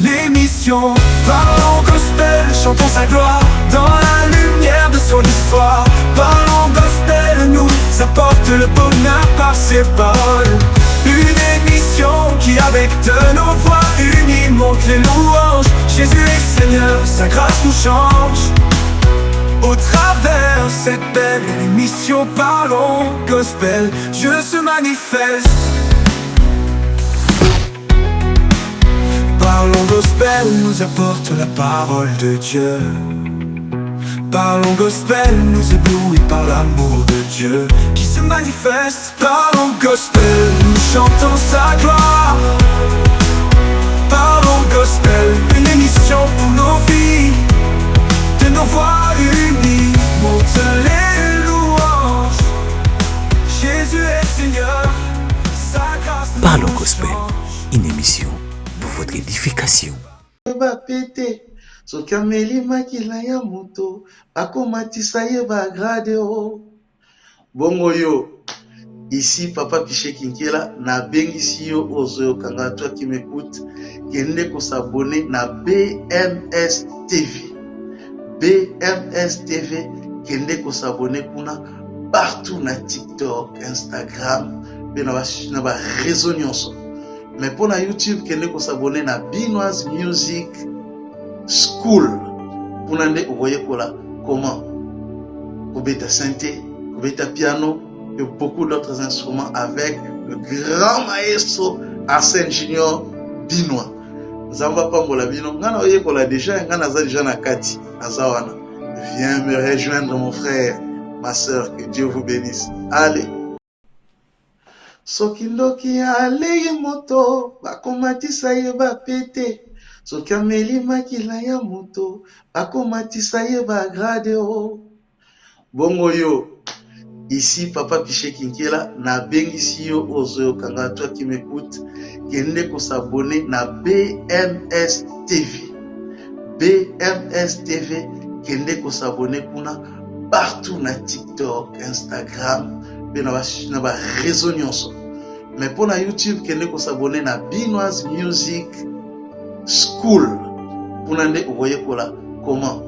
L'émission Parlons Gospel, chantons sa gloire dans la lumière de son histoire. Parlons Gospel nous apporte le bonheur par ses paroles. Une émission qui avec de nos voix unies monte les louanges. Jésus est Seigneur, sa grâce nous change. Au travers cette belle émission Parlons Gospel, Dieu se manifeste. Parlons Gospel nous apporte la parole de Dieu. Parlons Gospel nous éblouit par l'amour de Dieu qui se manifeste. Parlons Gospel, nous chantons sa gloire. Parlons Gospel, une émission pour nos vies. De nos voix unies, monte les louanges. Jésus est Seigneur, sa grâce nous Parlons change. Gospel, une émission pour votre édification. Soki ameli makila ya moto akomatisa ye bagrade o. Bongo yo, ici Papa Piché Kinkela na bengisi yo ozoyokanga toi qui m'écoute kende ko s'abonner na BMS TV. BMS TV kende ko s'abonner kuna partout na TikTok, Instagram, pe na ba réseau nyonso. Mais pour na YouTube kende ko s'abonner na Binoise Music School. Pour nande ovoye kola comment kubeta synthé, kubeta piano et beaucoup d'autres instruments avec le grand maestro Arsène Junior Binois. Nzamba pambola bino ngana oye kola déjà ngana za déjà na kati azawana. Viens me rejoindre mon frère, ma sœur, que Dieu vous bénisse. Allez. Soki ndoki alei moto bakomatisa ye bapete. Soki ameli makila ya moto bakomatisa ye bagrade o. Bongo yo, ici Papa Piché Kinkela na bengisi yo ozoyokanga toi qui m'écoute kende ko s'abonner na BMS TV. BMS TV kende ko s'abonner kuna partout na TikTok, Instagram, pe na ba réseau nyonso. Mais pour na YouTube kende ko s'abonner na Binoise Music School. Pour nande ovoye kola comment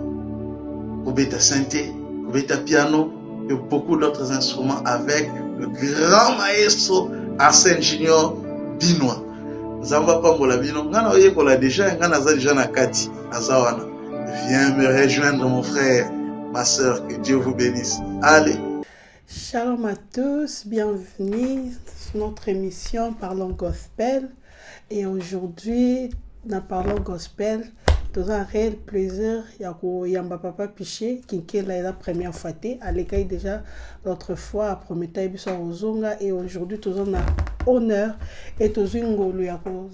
kubeta synthé, kubeta piano et beaucoup d'autres instruments avec le grand maestro Arsène Junior Binois. Nzamba pambola bino ngana oye kola déjà ngana za déjà na kati azawana. Viens me rejoindre mon frère, ma sœur, que Dieu vous bénisse. Allez. Shalom à tous, bienvenue sur notre émission Parlons Gospel. Et aujourd'hui, dans Parlons Gospel, nous avons un réel plaisir. Yamba Papa Piché, qui est la première fois. À l'école déjà, l'autre fois, à Prométhée, Ozonga. Et aujourd'hui, nous avons honneur et nous avons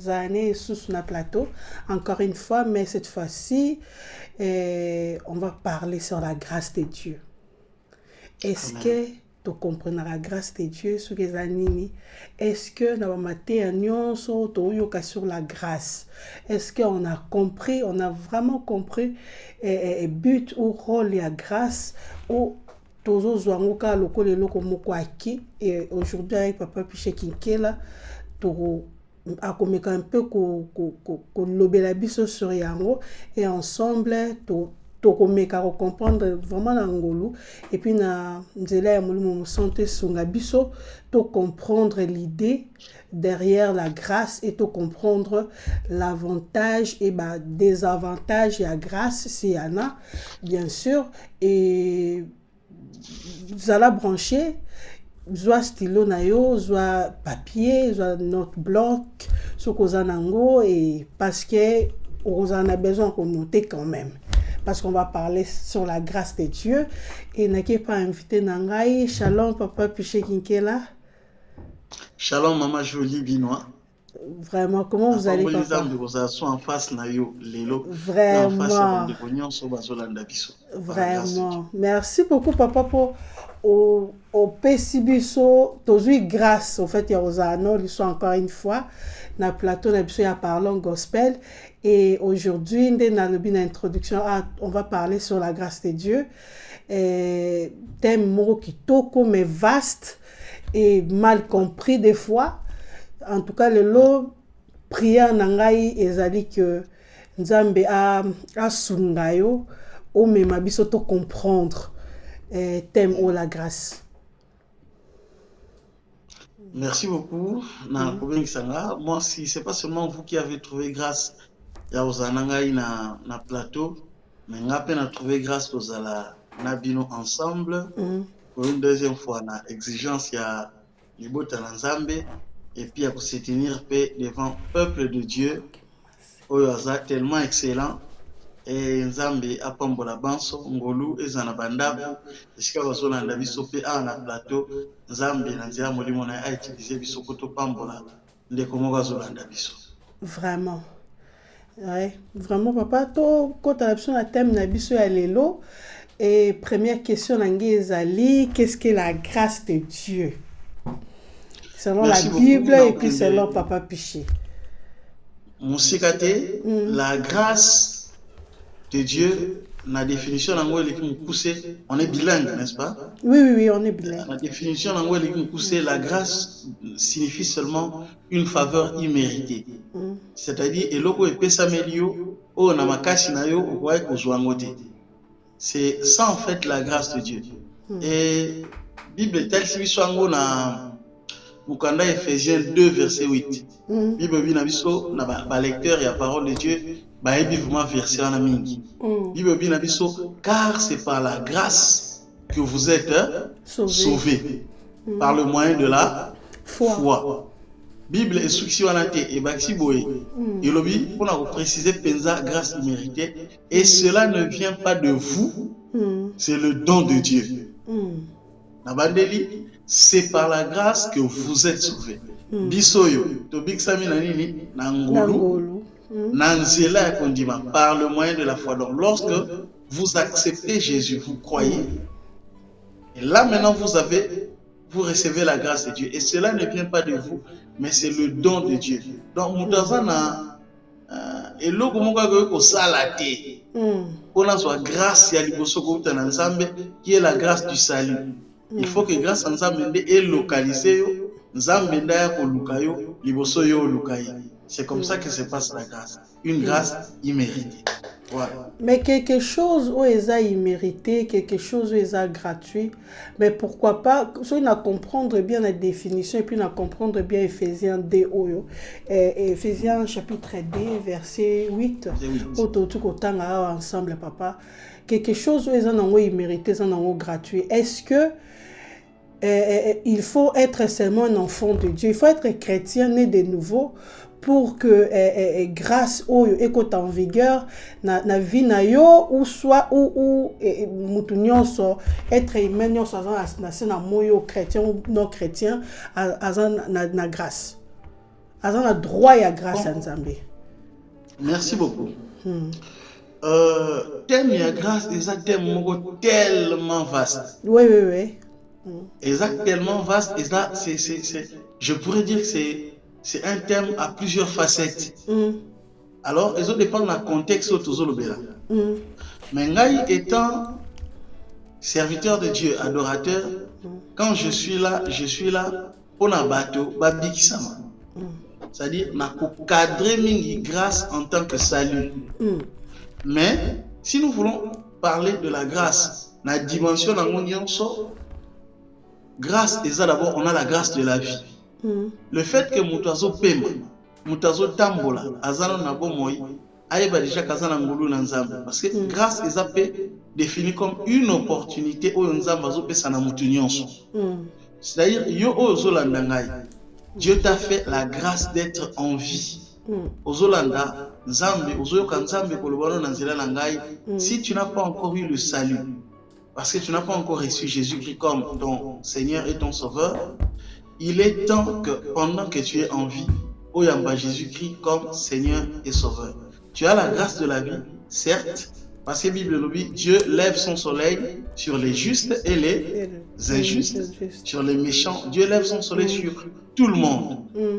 sous notre plateau. Encore une fois, mais cette fois-ci, on va parler sur la grâce de Dieu. Est-ce que tu comprends la grâce de Dieu sur les animés? Est-ce que nous avons sur la grâce? Est-ce qu'on a compris, on a vraiment compris le but ou rôle de la grâce ou et aujourd'hui avec Papa Piché Kinkela a un peu lobela biso sur yango et ensemble tokomeka comprendre vraiment l'angolo et puis na nzela ya molimo santé sunga biso to comprendre l'idée derrière la grâce et to comprendre l'avantage et désavantage de la grâce s'il y en a bien sûr et vous allez brancher soit stylo na yo soit papier soit note bloc sur kozanango et parce que on a besoin de noter quand même parce qu'on va parler sur la grâce de Dieu et n'a pas invité Nangai. Shalom Papa Piché Kinkela. Shalom Maman Jolie Binois. Vraiment, comment vous allez papa? En face na yo lelo. Vraiment. Vraiment. Merci beaucoup papa pour au Pessibiso, tozu grâce au fait Yarosano, ils sont encore une fois na plateau na biso ya Parlons Gospel et aujourd'hui dans l'introduction on va parler sur la grâce de Dieu. Thème mot qui toko mais vaste et mal compris des fois. En tout cas le lot prière nangai ezali que nzambe asunga yo omema biso to comprendre thème ou la grâce. Merci beaucoup. Moi, si c'est pas seulement vous qui avez trouvé grâce ya ozanangai na plateau, mais ngape na trouvé grâce ozala nabino ensemble pour une deuxième fois na exigence ya libota na nzambe et puis à se tenir paix devant peuple de Dieu oyo aza tellement excellent et nzambe apambola banso ngolu ezana bandako esika bazolanda biso pe a na plateau nzambe na nzela molimo na a utiliser biso ko to pambola ndeko moko azolanda biso. Vraiment. Ouais, vraiment papa to kota la biso na thème na biso ya lelo et première question nangi ezali qu'est-ce que la grâce de Dieu selon la Bible et puis selon papa Piché. Musikate la grâce de Dieu, la définition on est bilingue, n'est-ce pas? Oui, on est bilingue. La définition la grâce signifie seulement une faveur imméritée. C'est-à-dire, c'est ça en fait la grâce de Dieu. Et Bible telle si na Mukanda Ephésiens 2 verset 8. Bible binabiso na ba lecteur ya parole de Dieu ba ebi vraiment verset wana mingi. Bible binabiso car c'est par la grâce que vous êtes sauvés par le moyen de la foi. Bible instruction wana te e baksi boye. Elobi pour préciser penza grâce imméritée et cela ne vient pas de vous. C'est le don de Dieu. Nabandeli, c'est par la grâce que vous êtes sauvés. Bisoyo, tobik sami na nini na ngolu, na nzela ya kondima par le moyen de la foi. Donc lorsque vous acceptez Jésus, vous croyez. Et là maintenant vous recevez la grâce de Dieu. Et cela ne vient pas de vous, mais c'est le don de Dieu. Donc mutazana eloko moko ko salate. On a soit grâce ya liboso ko utana nzambe qui est la grâce du salut. Il faut que grâce à Nzambe est localisé, Nzambe ya koluka yo, liboso yo lukai. C'est comme ça que se passe la grâce. Une grâce imméritée. Voilà. Mais quelque chose où ils ont immérité, quelque chose où ils ont gratuit, mais pourquoi pas, si on a comprendre bien la définition et puis on a comprendre bien Ephésiens 2, Ephésiens chapitre 2, verset 8, ensemble, papa, quelque chose où ils ont immérité, ils ont gratuit. Est-ce que il faut être seulement un enfant de Dieu, il faut être chrétien, né de nouveau, pour que grâce au écoute en vigueur na vie na yo ou soit ou mutu nyonso être humain nyonso na moyo chrétien ou non chrétien na grâce na droit ya grâce à Nzambe. Merci beaucoup. Thème ya grâce est un thème tellement vaste. Oui. Exactement vaste et là je pourrais dire que c'est un thème à plusieurs facettes. Alors, ils ont dépend du contexte autour de l'obéra. Mais Ngai étant serviteur de Dieu, adorateur, quand je suis là pour na bateau, babikisama. C'est-à-dire, na cadrer mingi grâce en tant que salut. Mais si nous voulons parler de la grâce, la dimension dans mon grâce, déjà d'abord, on a la grâce de la vie. Le fait que Moutazo Pema, Moutazo Tambola, Azano Nabomoy, Aïba déjà Kazana Ngulu Nanzamba. Parce que grâce est appelée définie comme une opportunité où Nzamba Zope Sanamutunions. C'est-à-dire, Yo Ozolandangai, Dieu t'a fait la grâce d'être en vie. Ozolanda, Nzambe, Ozoyoka Nzambe, Kolobano Nanzela Langai, si tu n'as pas encore eu le salut, parce que tu n'as pas encore reçu Jésus-Christ comme ton Seigneur et ton Sauveur, il est temps que pendant que tu es en vie, oyamba Jésus-Christ comme Seigneur et Sauveur. Tu as la grâce de la vie, certes, parce que la Bible nous dit Dieu lève son soleil sur les justes et les injustes, sur les méchants. Dieu lève son soleil sur tout le monde.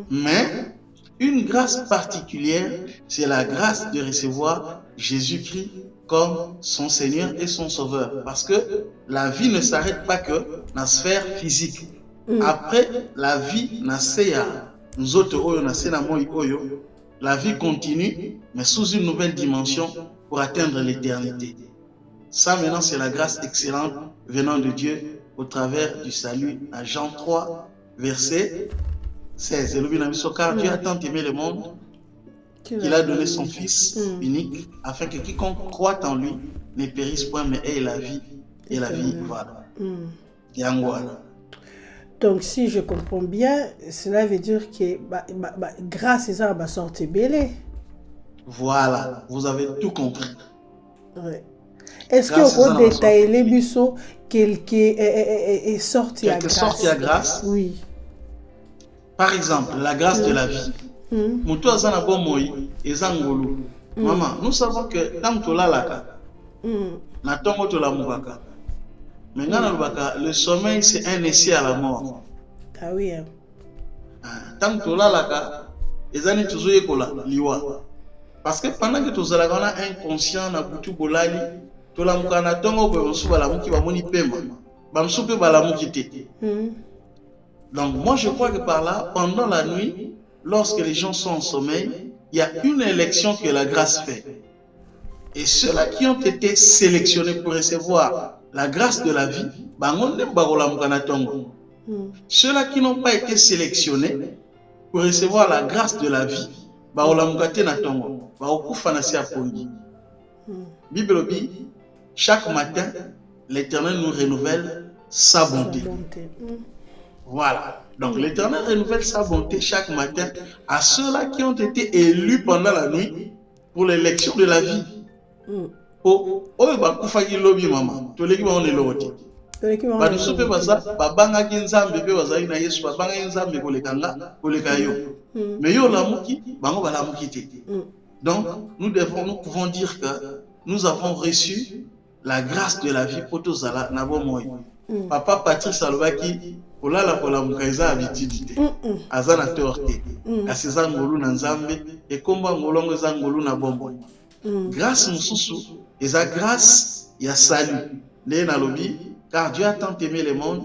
Mais une grâce particulière, c'est la grâce de recevoir Jésus-Christ comme son Seigneur et son Sauveur. Parce que la vie ne s'arrête pas que dans la sphère physique. Après la vie na seya nzoto oyo na sena moi oyo la vie continue, mais sous une nouvelle dimension pour atteindre l'éternité. Ça maintenant, c'est la grâce excellente venant de Dieu au travers du salut à Jean 3, verset 16. Car Dieu a tant aimé le monde qu'il a donné son Fils unique, afin que quiconque croit en lui ne périsse point, mais ait la vie, et la vie, voilà. Donc, si je comprends bien, cela veut dire que grâce à ça, sorti belé. Voilà, vous avez tout compris. Ouais. Est-ce qu'on peut détailler les buissons quelqu'un est sorti à grâce? Oui. Par exemple, la grâce de la vie. Maman, nous savons que tant que le sommeil c'est un essai à la mort. Ah oui. Tant que parce que pendant que tu as inconscient na butu bolali, tu la mukana tongo pe musuba la muki ba moni pema. Ba musupe ba la muki te. Donc moi je crois que par là, pendant la nuit, lorsque les gens sont en sommeil, il y a une élection que la grâce fait. Et ceux-là qui ont été sélectionnés pour recevoir la grâce de la vie, ceux-là qui n'ont pas été sélectionnés pour recevoir la grâce de la vie, Bible dit, chaque matin, l'Éternel nous renouvelle sa bonté. Voilà. Donc l'Éternel renouvelle sa bonté chaque matin à ceux-là qui ont été élus pendant la nuit pour l'élection de la vie. Oh, bah, kufaki lobi maman. Toleki ba on est loti. Ba dusupe baza, babanga kinzambe pe baza ina Yesu, babanga kinzambe kolekanga, koleka yo. Mais yo la muki, bango ba la muki te. Donc, nous pouvons dire que nous avons reçu la grâce de la vie pour tous ala na bo moy. Papa Patrice alobaki olala kola mukaiza habitude. Azana torte. Asiza ngolu na nzambe e komba ngolongo za ngolu na bombo. Grâce mususu, et sa grâce, il y a salut. Car Dieu a tant aimé le monde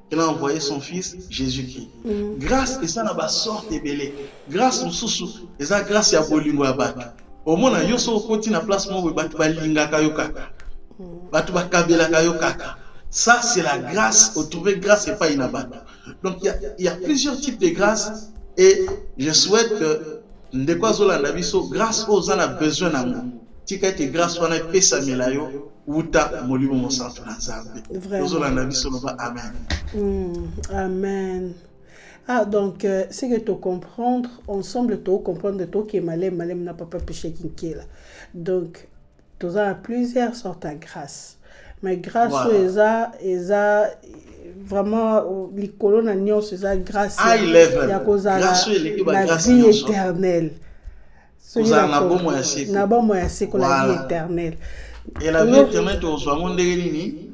qu'il a envoyé son Fils Jésus-Christ. Grâce, et ça n'a pas sorti belé. Grâce mususu, et sa grâce, il y a bolingo à battre. Au moins, il y a un côté na place où battu balinga kayokaka. Battu bakabela kayokaka. Ça, c'est la grâce. Au trouver grâce, c'est pas inabattu. Donc, il y a plusieurs types de grâces et je souhaite que grâce aux gens a besoin d'amour. Si tu as grâce, on a pesa melayo uta molimo mosantu na nzambe. Amen. Amen. Ah donc c'est que tu comprendre ensemble tu comprendre toi qui malem n'a pas péché qui là. Donc tu as plusieurs sortes de grâce. Mais grâce voilà. eza vraiment les colonnes agnon c'est ça grâce il y a cause la vie éternelle na bon moyen c'est la vie éternelle et la vie éternelle tu reçois mon ni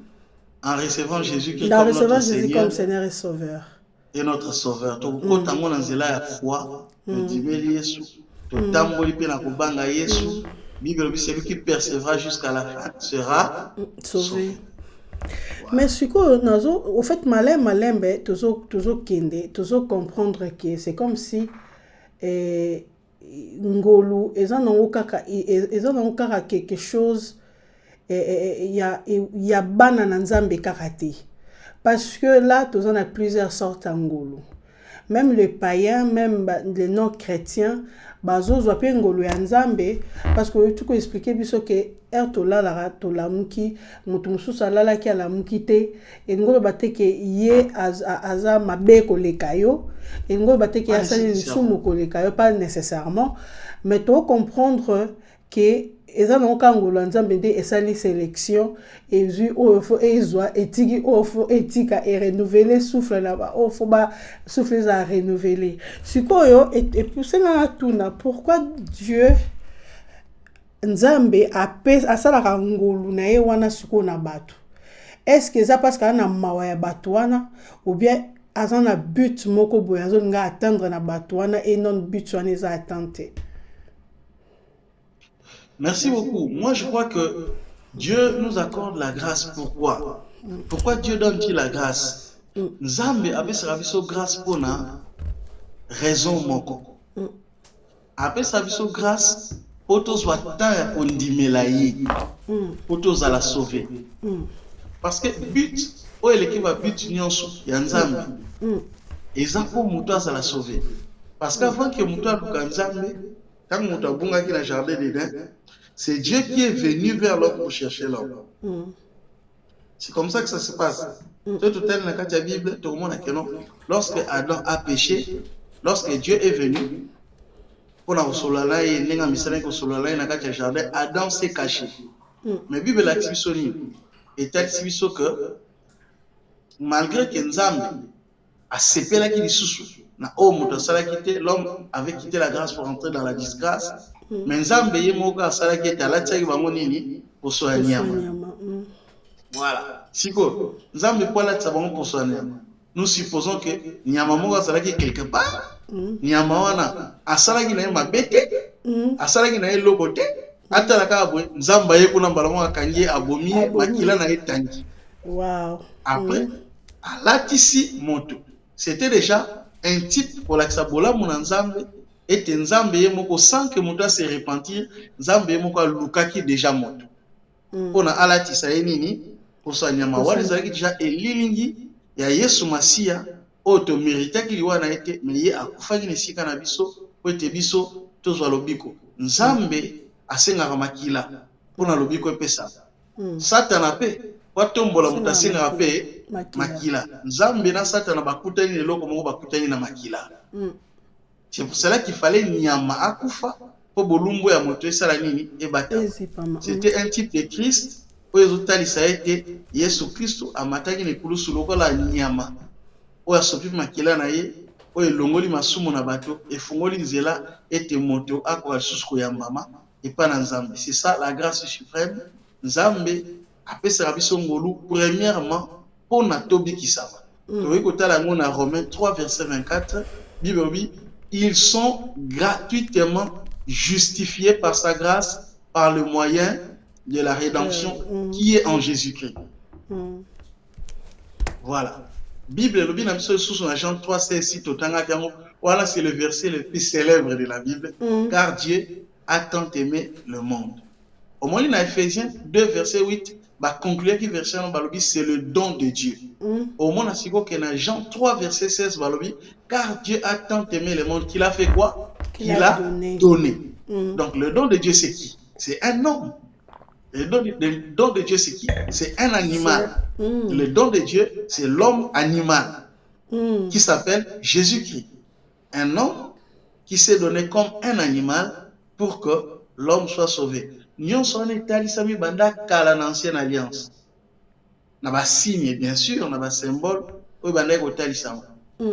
en recevant Jésus comme Seigneur et Sauveur et notre Sauveur to kotango na nzela ya foi to dimeli Yesu to tamboli pe na kobanga Yesu Bible dit celui qui persévérera jusqu'à la fin sera sauvé. Mais ce que au fait malin toujours kende toujours comprendre que c'est comme si ngolu ezana kaka quelque chose il y a bana na nzambe karaté parce que là tous on a plusieurs sortes ngolu même les païens même les non chrétiens bazo zwa pe ngolu ya nzambe parce que tu peux expliquer biso que tola la muki mutu mususu alalaki ala muki te ngolo bateke ye aza mabe koleka yo ngolo bateke asali lisumu koleka yo pas nécessairement mais tu comprendre que eza na ngolo nzambe de esali sélection et vu au faut ezwa etiki au faut etika et renouveler souffle là-bas au faut ba souffle à renouveler sikoyo et pousser na tuna pourquoi Dieu nzambe asalaka ngolu na ye wana siko na bato est-ce que ça parce kana mawa ya bato wana ou bien azana but moko boye azonga atteindre na bato wana et non but wana eza atteinte. Merci beaucoup. Moi, je crois que Dieu nous accorde la grâce. Pourquoi? Pourquoi Dieu donne-t-il la grâce? Nzambe avait servi sa grâce pour na raison moko. apesa biso grâce po tozwa temps ya kondimela ye po tozala sauve. Parce que but oyo eleki babut nyonso ya nzambe eza mpo moto azala sauve. Parce qu'avant que moto aluka nzambe, quand moto abungaki na jardin d'Éden, c'est Dieu qui est venu vers l'homme pour chercher l'homme. C'est comme ça que ça se passe. Tout tel dans la Bible, tout le monde a que non. Lorsque Adam a péché, lorsque Dieu est venu pour la solala et n'enga misala ko solala na kati jardin, Adam s'est caché. Mais Bible la tisoni et tel sibiso que malgré que Nzambe a sepela ki lisusu na o moto sala quitté, l'homme avait quitté la grâce pour entrer dans la disgrâce. Mais Nzambe ye moko asala ki talati ki bango nini pour soigner. Voilà. Siko, Nzambe pour la tsabango pour soigner. Nous supposons que nyama moko asala ki quelque part, nyama wana asala ki na mabete, asala ki na lobote, atala ka boy, Nzamba ye kuna mbalango akangi abomi makila na etangi. Wow. Après, alatisi moto. C'était déjà un type pour la Xabola mon Nzambe et Nzambe ye moko sans que moto se repentir, Nzambe ye moko lukaki déjà moto. Pona alatisa ye nini pour sa nyama wana ezalaki déjà elilingi ya Yesu Masia oto méritaki liwana ete mais ye akufaki na sika na biso po ete biso tozwa lobiko. Nzambe asengaka makila pona lobiko epesa. Satana pe watombola moto asengaka pe makila. Nzambe na Satana bakutani leloko moko bakutani na makila. C'est pour cela qu'il fallait nyama akufa po bolumbu ya moto esala nini ebata. C'était un type de Christ oyo ezotalisa ete Yesu Kristo amataki nekulusu lokola nyama oyo asopi makila na ye oyo elongoli masumu na bato efungoli nzela ete moto akoka lisusu koyambama epa na Nzambe. C'est ça la grâce suprême. Nzambe apesaka biso ngolu premièrement pona tobikisama. Toyi kotala ngo na Romains 3 verset 24, Bible dit ils sont gratuitement justifiés par sa grâce par le moyen de la rédemption qui est en Jésus-Christ. Voilà. Bible le bien sous Jean 3 16 voilà, c'est le verset le plus célèbre de la Bible car Dieu a tant aimé le monde. Au moins dans Ephésiens 2 verset 8 bah conclure qui verset c'est le don de Dieu. Au moins dans Jean 3 verset 16 car Dieu a tant aimé le monde qu'il a fait quoi? Qu'il a donné. Donc le don de Dieu c'est qui? C'est un homme. Le don de Dieu, c'est qui? C'est un animal. Le don de Dieu, c'est l'homme animal qui s'appelle Jésus-Christ. Un homme qui s'est donné comme un animal pour que l'homme soit sauvé. Nous sommes établis dans l'ancienne alliance. Nous avons signe, bien sûr, nous avons symbole.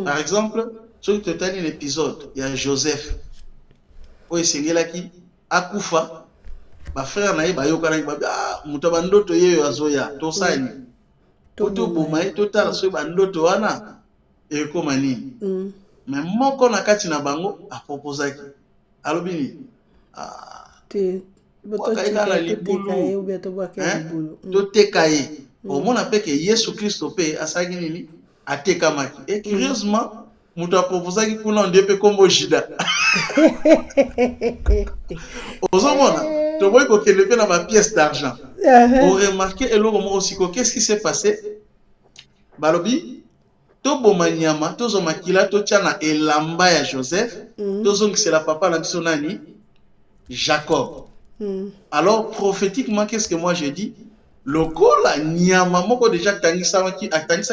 Par exemple, sur un épisode, il y a Joseph. Où il Akufa. Ba frère na ye ba yoka na ba muto ba ndoto yeyo azoya to sani to boma to tala so ba ndoto wana e koma nini mais moko na kati na bango a proposaki alobi ni te boto tika libulu to teka ye o mona pe ke Yesu Kristo pe asaki nini ateka maki et curieusement muto a proposaki kuna ndepe kombo Juda ozomona tu vois qu'il y a ma pièce d'argent. On remarque et aussi qu'est-ce qui s'est passé? Balobi, to bomanyama, to zomakila, to tchana elamba ya Joseph, to zong c'est la papa la sonani Jacob. Alors prophétiquement, qu'est-ce que moi j'ai dit? Loko la nyama moko déjà tangisa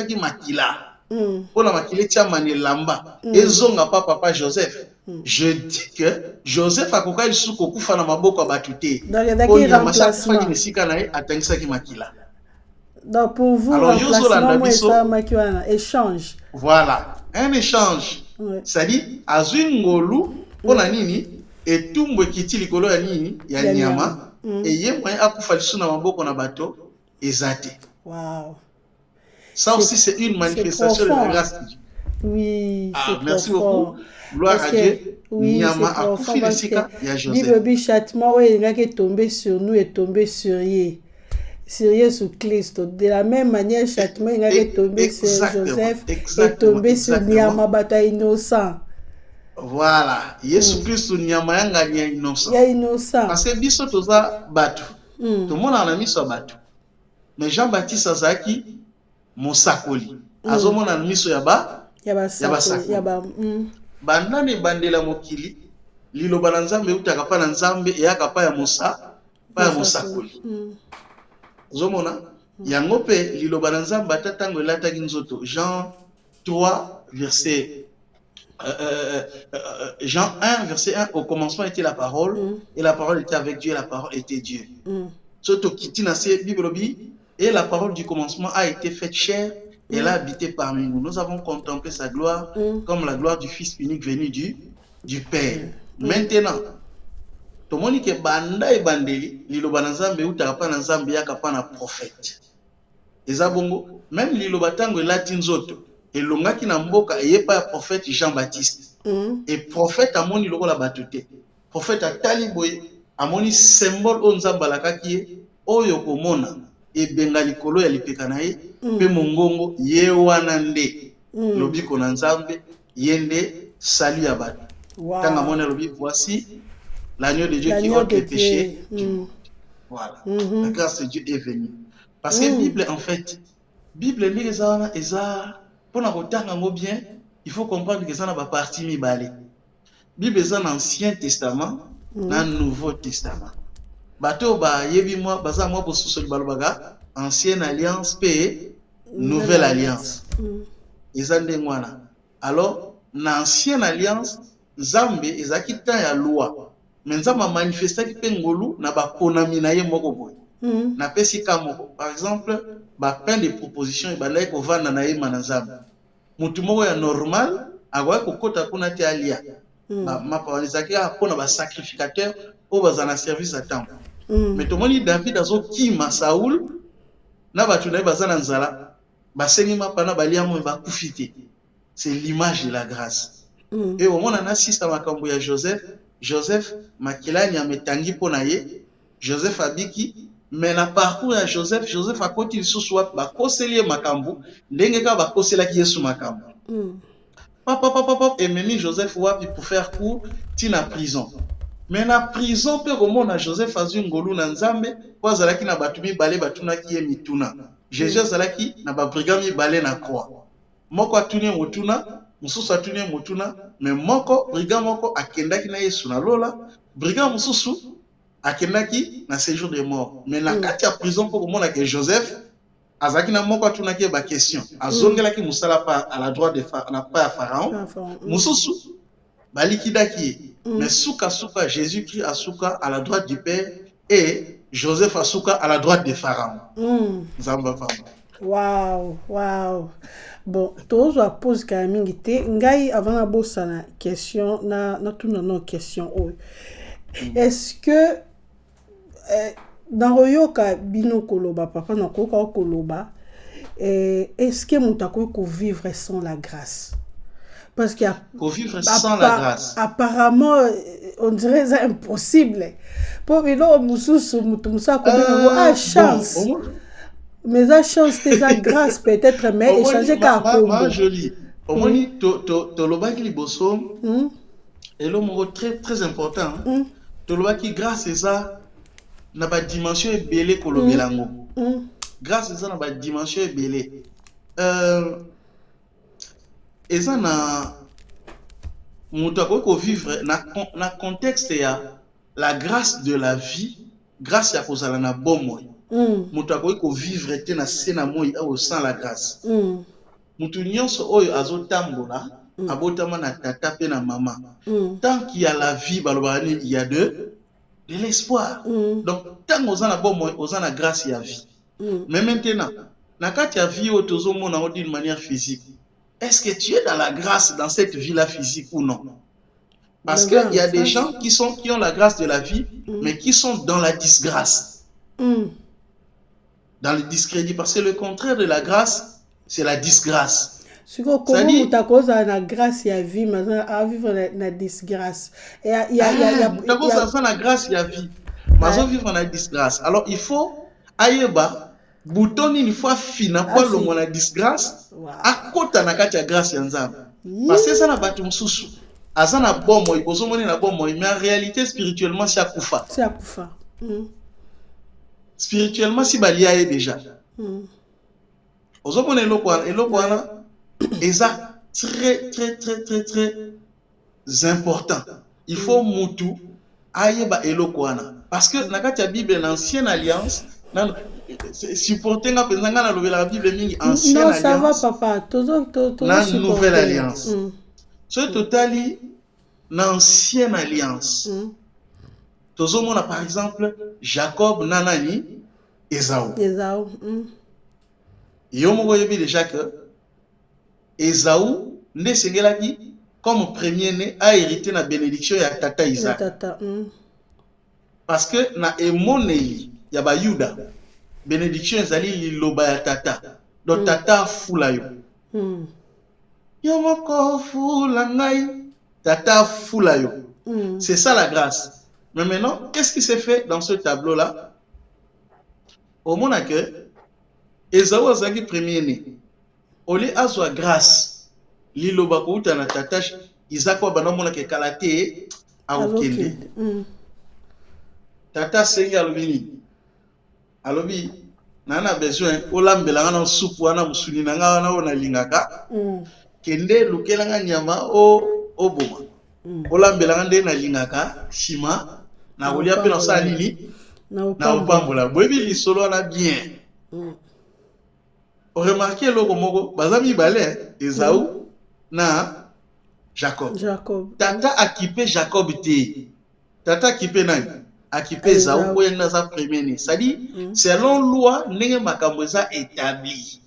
ki makila. Pour la makile tia manelamba. Ezonga pa papa Joseph. Je dis que Joseph a koka isu kokufa na maboko batute. Donc pour vous, remplacement échange. Voilà, un échange. C'est-à-dire, azungolu pona nini etumbo kiti likolo ya nini ya nyama et yemwe akufa isu na maboko na bato ezate. Wow. Ça aussi c'est une manifestation de la grâce de Dieu. Oui, c'est merci profond. Beaucoup. Gloire à Dieu. Oui, c'est profond parce que Bible châtiment où il est tombé sur nous et tombé sur Yé. Sur Jésus Christ. De la même manière, châtiment il est tombé sur Joseph et tombé sur Nyama Bata innocent. Voilà. Yesu Christ nyama yanga ni ya innocent. Ya innocent. Parce que biso toza batu. Tout le monde en a mis sur batu. Mais Jean-Baptiste azaki mosakoli. Azomona na miso ya basakoli. Bandane bandela mokili. Liloba na Nzambe utaka pa na Nzambe eyaka pa ya mosakoli. Azomona yango pe liloba na Nzambe atatango elataki nzoto. Jean 3 verset Jean 1 verset 1, au commencement était la parole et la parole était avec Dieu et la parole était Dieu. Soto kitina se Bible et la parole du commencement a été faite chair et elle a habité parmi nous. Nous avons contemplé sa gloire comme la gloire du Fils unique venu du Père. Maintenant, to moni ke banda e bandeli liloba na Nzambe utaka pa na Nzambe yaka pa na prophète. Eza bongo même liloba tango elati nzoto elongaki na mboka eyepa ya prophète Jean-Baptiste. Et prophète amoni lokola batote. Prophète atali boye amoni symbole o Nzambe alakaki ye oyo komona ebenga likolo ya lipeka na ye pe mongongo ye wana nde lobiko na Nzambe yende salut ya bato. Tanga mona lobi voici l'agneau de Dieu qui ôte les péchés du monde. Voilà. La grâce de Dieu est venue. Parce que Bible en fait, Bible ni eza pona kotanga ngo bien, il faut comprendre que ça n'a pas partie mibale. Bible est un Ancien Testament, un Nouveau Testament. Bato ba yebi moi baza moi pour sous balobaga Ancienne Alliance pe Nouvelle Alliance. Ezande ngwana. Alors, na Ancienne Alliance, Nzambe ezaki temps ya loi. Mais Nzambe manifesta ki pe ngolu na ba konami na ye moko boy. Na pesi ka moko. Par exemple, ba peine de proposition e balai ko vanda na ye manazambe. Mutu moko ya normal agwa ko kota kuna te alia. Ma pa walizaki apona ba sacrificateur o bazana service à temple. Mais tomoni David azo kima Saoul na batu na bazana nzala basengi mapana balia mo ba kufite. C'est l'image de la grâce. Et au moment na sista makambo ya Joseph makilani ametangi pona ye Joseph abiki mais na parcours ya Joseph akoti lisusu wapi bakoseli makambo ndenge ka bakoselaki Yesu makambo. Papa ememi Joseph wapi pour faire court tina prison. Mais na prison pe komona Joseph azwi ngolu na Nzambe po azalaki na batu mibale batunaki ye mituna. Jésus azalaki na ba brigand mibale na croix. Moko atuni motuna, mususu atuni motuna, mais moko brigand moko akendaki na Yesu na lola, brigand mususu akendaki na séjour de mort. Mais na kati ya prison po komona ke Joseph azaki na moko atunaki ba question. Azongelaki musala pa à la droite de Pharaon. Mususu balikidaki. Mais souka Jésus-Christ asuka à la droite du Père et Joseph asuka à la droite de Pharaon. Nzamba pamba. Wow. Bon, tozo a pose ka mingi te ngai avant na bossa na question na tuna no question o. Est-ce que dans Royoka bino koloba papa na koka koloba est-ce que mutako ko vivre sans la grâce? Parce qu'il y a vivre sans la grâce. Apparemment on dirait c'est impossible. Pour bilo mususu mutumusa ko bino chance. Bon, mais la chance c'est la grâce peut-être mais échanger ka ko joli. Au moins to lobaki liboso. Et le mot très important. To lobaki grâce c'est ça na ba dimension ebele ko lobelango. Grâce c'est ça na ba dimension ebele. Et ça na mutu ko vivre na contexte ya la grâce de la vie, grâce ya kozala na bomo. Mutu ko vivre te na sena moi au sans la grâce. Mutu nyonso oyo azotambola abotama na tata pe na mama. Tant qu'il y a la vie balobani il y a de l'espoir. Donc tant ozana bomo ozana grâce ya vie. Mais maintenant na kati ya vie otozo mona d'une manière physique. Est-ce que tu es dans la grâce dans cette vie-là physique ou non? Parce qu'il y a des gens qui ont la grâce de la vie, mais qui sont dans la disgrâce. Dans le discrédit. Parce que le contraire de la grâce, c'est la disgrâce. Comment tu as cause la grâce et la vie, mais à vivre la disgrâce. Tu as la grâce et la vie, mais à vivre la disgrâce. Alors il faut aïeba. Bouton une fois fina kwa longo na disgrâce à côté na kati ya grâce ya Nzambe parce que ça na batu mususu aza na bomoi bozomoni na bomoi mais en réalité spirituellement si akufa C'est à Koufa. spirituellement si balia ye déjà ozomona eloko wana eza très très très très très important il faut mutu ayeba eloko wana parce que na kati ya Bible l'ancienne alliance supporter nga penza nga na lobela Bible mingi ancienne Non, alliance ça va, papa. na supporter. nouvelle alliance so totali na ancienne alliance tozomona par exemple Jacob na nani Esaü Esaü. yo moko yebi déjà que Esaü nde sengelaki comme premier né a hérité na bénédiction ya tata Isaac parce que na emoneli ya bayuda bénédiction ezali liloba ya tata donc tata afula yo yo moko fula ngai tata afula yo c'est ça la grâce mais maintenant qu'est-ce qui s'est fait dans ce tableau là au mona que Esaü azalaki premier né oli azwa grâce liloba kouta na tata Isaac wa bana mona ke kala te akokende tata sengi alobi nini alobi nana besoin olambela nga na supu wana musuni na nga wana oyo nalingaka kende lukela nga nyama oboma olambela nga nde nalingaka nsima na kolia mpe nasala nini na opambola boyebi lisolo wana bien oremarke eloko moko baza mibale Esaü na Jacob. Tata akipe Jacob te tata akipe nani akipe Esaü oyo naza premier né c'est-à-dire selon loi ndenge makambo eza établi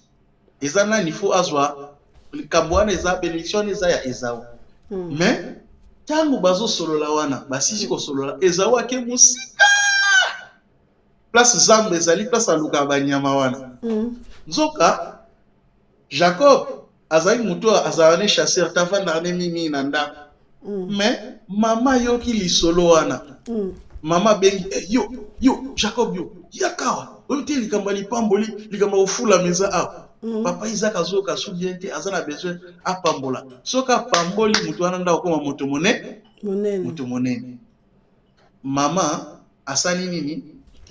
eza nani faut azwa likambo wana eza bénédiction eza ya Esaü mais ntango bazosolola wana basisi kosolola Esaü ake mosika place zamba ezali place alukaka banyama wana nzoka Jacob azali moto azala ne chasseur tavandaka ne mingi na ndako mais mama yoki lisolo wana mama bengi yo Jacob yo yakawa oyo te likambo lipamboli likambo ofula meza awa papa Isaac azoka su bien te aza na besoin apambola soka pamboli moto wana ndako koma moto monene mama asali nini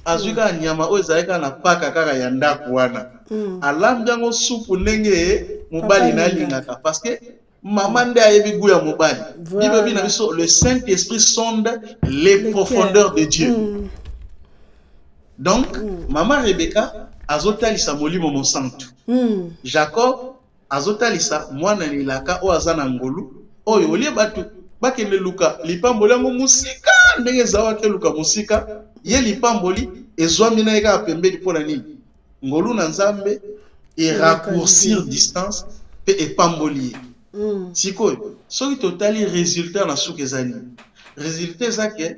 azuka nyama oyo ezalaka na paka kaka ya ndako wana alambi yango supu ndenge mobali nalingaka parce que maman nde ayebi goût ya mobali Bible bina biso le Saint-Esprit sonde les profondeurs de Dieu donc maman Rebecca azotalisa molimo mosantu Jacob azotalisa mwana nilaka oyo aza na ngolu oyo olie bato bakende luka lipamboli yango musika ndenge ezawaki luka musika ye lipamboli ezwami na ye kaka pembeni mpona nini ngolu na nzambe et raccourcir distance pe epamboli ye sikoyo soki totali résultat na suki eza nini résultat eza ke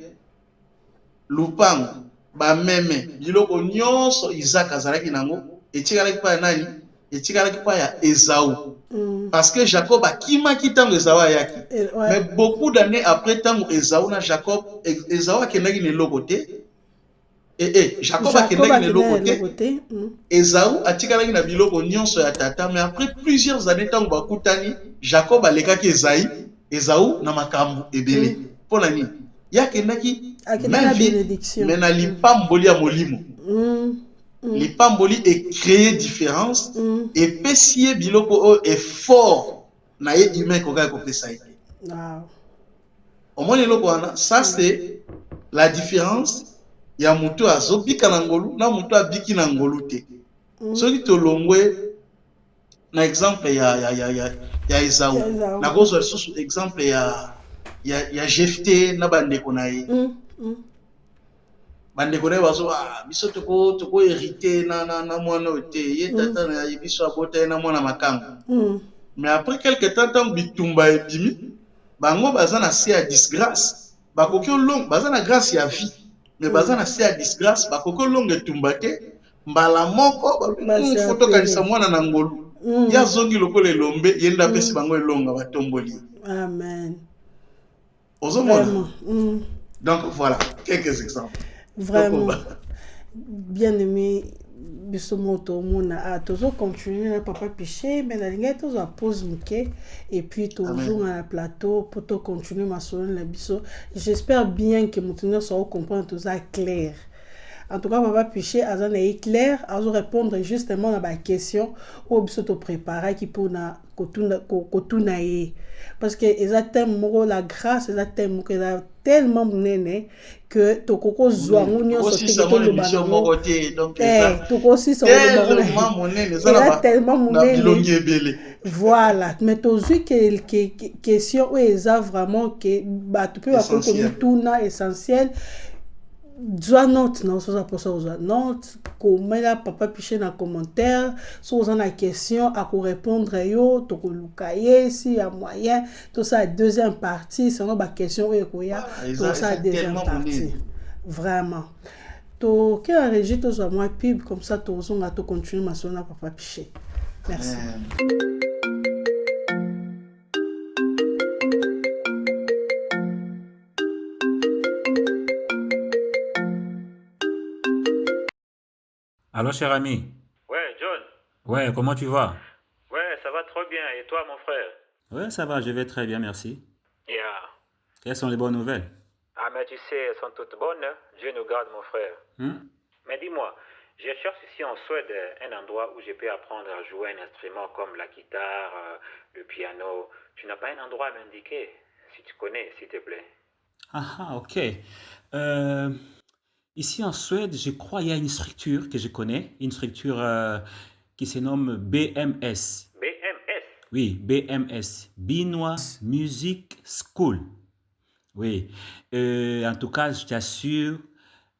lupango bameme biloko nyonso Isaac azalaki nango etikalaki pa ya nani etikalaki pa ya Esaü parce que Jacob akimaki ntango Esaü ayaki mais beaucoup d'années après ntango Esaü na Jacob Esaü akendaki na eloko te Jacob akendaki na eloko te Esaü atikalaki na biloko nyonso ya tata mais après plusieurs années ntango bakutani Jacob alekaki Esaü na makambo ebele mpona nini ye akendaki mais na lipamboli ya molimo lipamboli ecréer différence epesi ye biloko oyo effort na ye humain kokaki kopesa ye te omoni eloko wana ça c'est la différence ya moto azobika na ngolu na moto abiki na ngolu te soki tolongwe na exemple ya Esaü nakozwa lisusu exemple ya Jephté na bandeko na ye bandeko na ye bazo biso toko hérité na mwana oyo te ye tata na ye biso abota ye na mwana makango mais après quelque temps ntango bitumba ebimi bango baza na se ya disgrâce bakoki olonga baza na grâce ya vie mais baza na se ya disgrâce bakoki olonga etumba te mbala moko fo tokanisa mwana na ngolu ye azongi lokola elombe ye nde apesi bango elonga batomboli amen ozomona donc voilà quelques exemples vraiment bien aimé biso moto mona toujours continuer na papa piché mais la ligne tous à pause muke et puis toujours à plateau pour to continuer ma solo na biso. J'espère bien que maintenant ça va comprendre tout ça clair. En tout cas, papa Piché, azan est clair, à répondre justement à ma question, ou biso to préparer qui pour na kotuna parce que exactement la grâce, exactement que la tellement monene que to koko zwa ngonyo so te to le banamo donc to aussi so le monene ça tellement monene voilà mais to zui que question où eza vraiment que ba tu peux appeler comme tuna essentiel. Dois note non ça pour ça note comment la papa piché dans commentaire si vous avez une question à répondre yo to ko lukaye si y a moyen tout ça deuxième partie sinon ba question et ko ya tout ça deuxième partie vraiment to que la régie to so moi pub comme ça to on to continuer ma sona papa piché merci. Allô, cher ami. Ouais, John. Ouais, comment tu vas? Ouais, ça va trop bien. Et toi, mon frère? Ouais, ça va, je vais très bien, merci. Yeah. Quelles sont les bonnes nouvelles? Ah, mais tu sais, elles sont toutes bonnes. Hein? Dieu nous garde, mon frère. Mais dis-moi, je cherche ici en Suède un endroit où je peux apprendre à jouer un instrument comme la guitare, le piano. Tu n'as pas un endroit à m'indiquer? Si tu connais, s'il te plaît. Ah, ok. Ici en Suède, je crois qu'il y a une structure que je connais, une structure qui se nomme BMS. BMS? Oui, BMS, Binois Music School. Oui, en tout cas, je t'assure,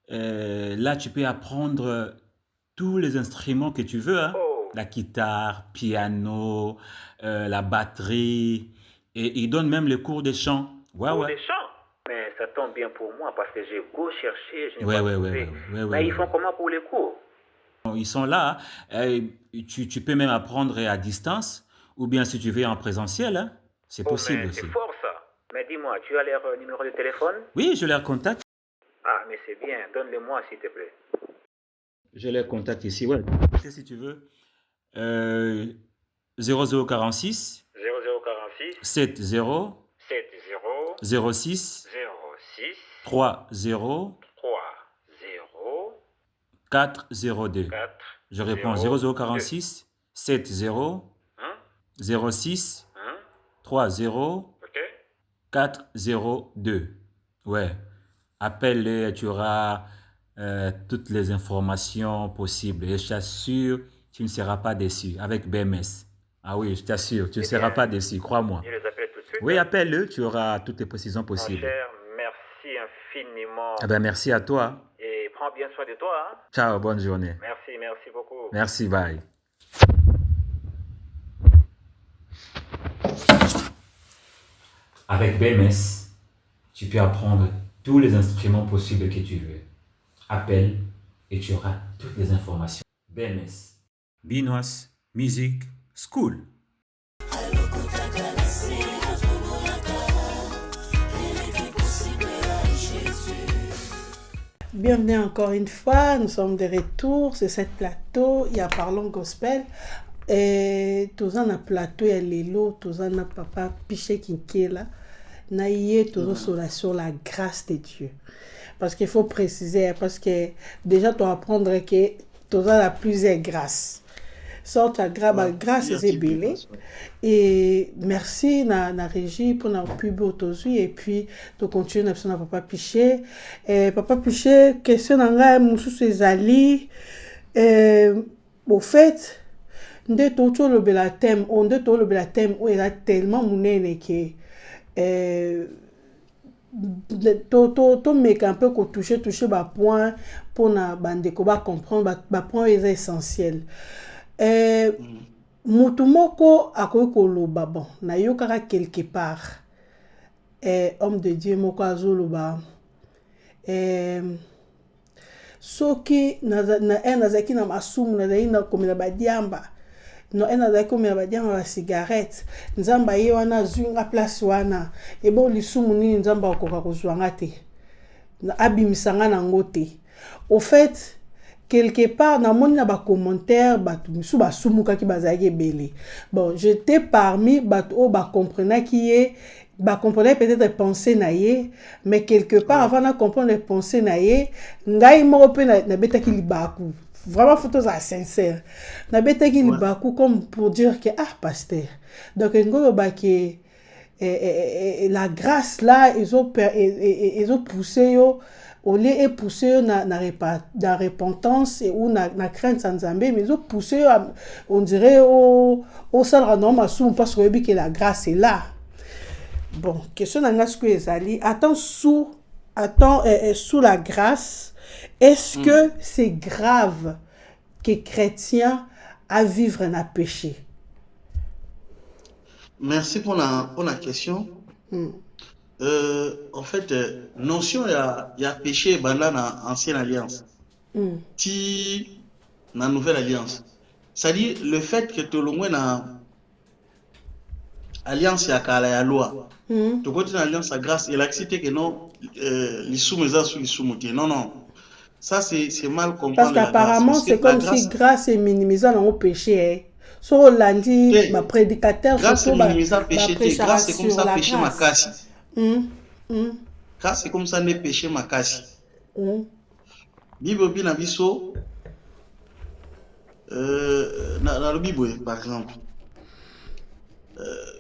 là, tu peux apprendre tous les instruments que tu veux, hein? Oh. La guitare, piano, la batterie, et ils donnent même les cours de chant. Ouais, Cours ouais. de chant? Mais ça tombe bien pour moi parce que j'ai beau chercher, je n'ai Ouais, pas ouais, trouvé. Mais ils font comment pour les cours? Ils sont là. Tu peux même apprendre à distance ou bien si tu veux en présentiel. Hein, c'est possible mais aussi. c'est fort ça. Mais dis-moi, tu as leur numéro de téléphone? Oui, je leur contacte. Ah, mais c'est bien. Donne-le-moi, s'il te plaît. Je les contacte ici. Ouais. Si tu veux. 0046 0046 70 70 06 06 30 30 402. 4. Je réponds 0046 70 06 30 Ok. 402. Ouais. Appelle-les, tu auras toutes les informations possibles. Et je t'assure, tu ne seras pas déçu avec BMS. Ah oui, je t'assure, tu ne seras pas déçu, crois-moi. Je les appelle tout de suite. Oui, appelle-le, tu auras toutes les précisions Mon possibles. cher, merci infiniment. Eh ben, merci à toi. Et prends bien soin de toi. Hein? Ciao, bonne journée. Merci beaucoup. Merci, bye. Avec BMS, tu peux apprendre tous les instruments possibles que tu veux. Appelle et tu auras toutes les informations. BMS, Binois Music School. Bienvenue encore une fois, nous sommes de retour sur cette plateau, il y a Parlons Gospel. Et tous en a plateau, il y a Lelo, tous en a papa Piché Kinkela. Naïe, tous sur la grâce de Dieu. Parce qu'il faut préciser, parce que déjà tu vas apprendre que tous en a plusieurs grâces. Sorte à grâce et belé. Et merci na régie pour la pub aujourd'hui et puis tu continues na papa Piché. Papa Piché, question nanga musu sezali au fait nde to le bela thème, on de to le bela thème où il a tellement monene que to meka un peu ko toucher ba point pour na bandeko ba comprendre ba point est essentiel. Mutu moko akoki koloba bon nayokaka quelque part homme de Dieu moko azoloba soki nazalaki na masumu nazalaki na komela badiamba no nazalaki komela badiamba ba cigarette nzambe ye wana azwi nga place wana ebo lisumu nini nzambe akoka kozwa nga te abimisa nga nango te au fait quelque part na moni na ba commentaire bato misu ba sumuka ki bazaki belé. Bon, j'étais parmi bato o ba comprenait qui est ba comprenait peut-être penser na ye, mais quelque part avant de comprendre les pensées na ye, ngai mo pe na betaki libaku. Vraiment photo ça sincère. Na betaki libaku comme pour dire que ah pasteur. Donc ngolo ba que la grâce là ils ont poussé yo au lieu de pousser dans repentance ou na crainte sans Nzambe, mais ils ont poussé on dirait au seul rendement parce que la grâce est là. Bon, question dans ce que ezali attends sous la grâce, est-ce que c'est grave que chrétien à vivre dans péché? Merci pour la question. En fait, notion il y a péché dans l'ancienne alliance. Ti na nouvelle alliance. C'est-à-dire le fait que tu l'as dans alliance ya kala ya loi. Tu côté dans alliance à grâce et l'accepter que non les soumesa sous les soumoutés. Non. Ça c'est mal comprendre. Parce qu'apparemment c'est comme si grâce est minimisée dans le péché. So lundi ma prédicateur grâce est minimisée péché, grâce c'est comme ça péché makasi. Grâce c'est comme ça n'est péché makasi. Bible bina biso na le Bible par exemple.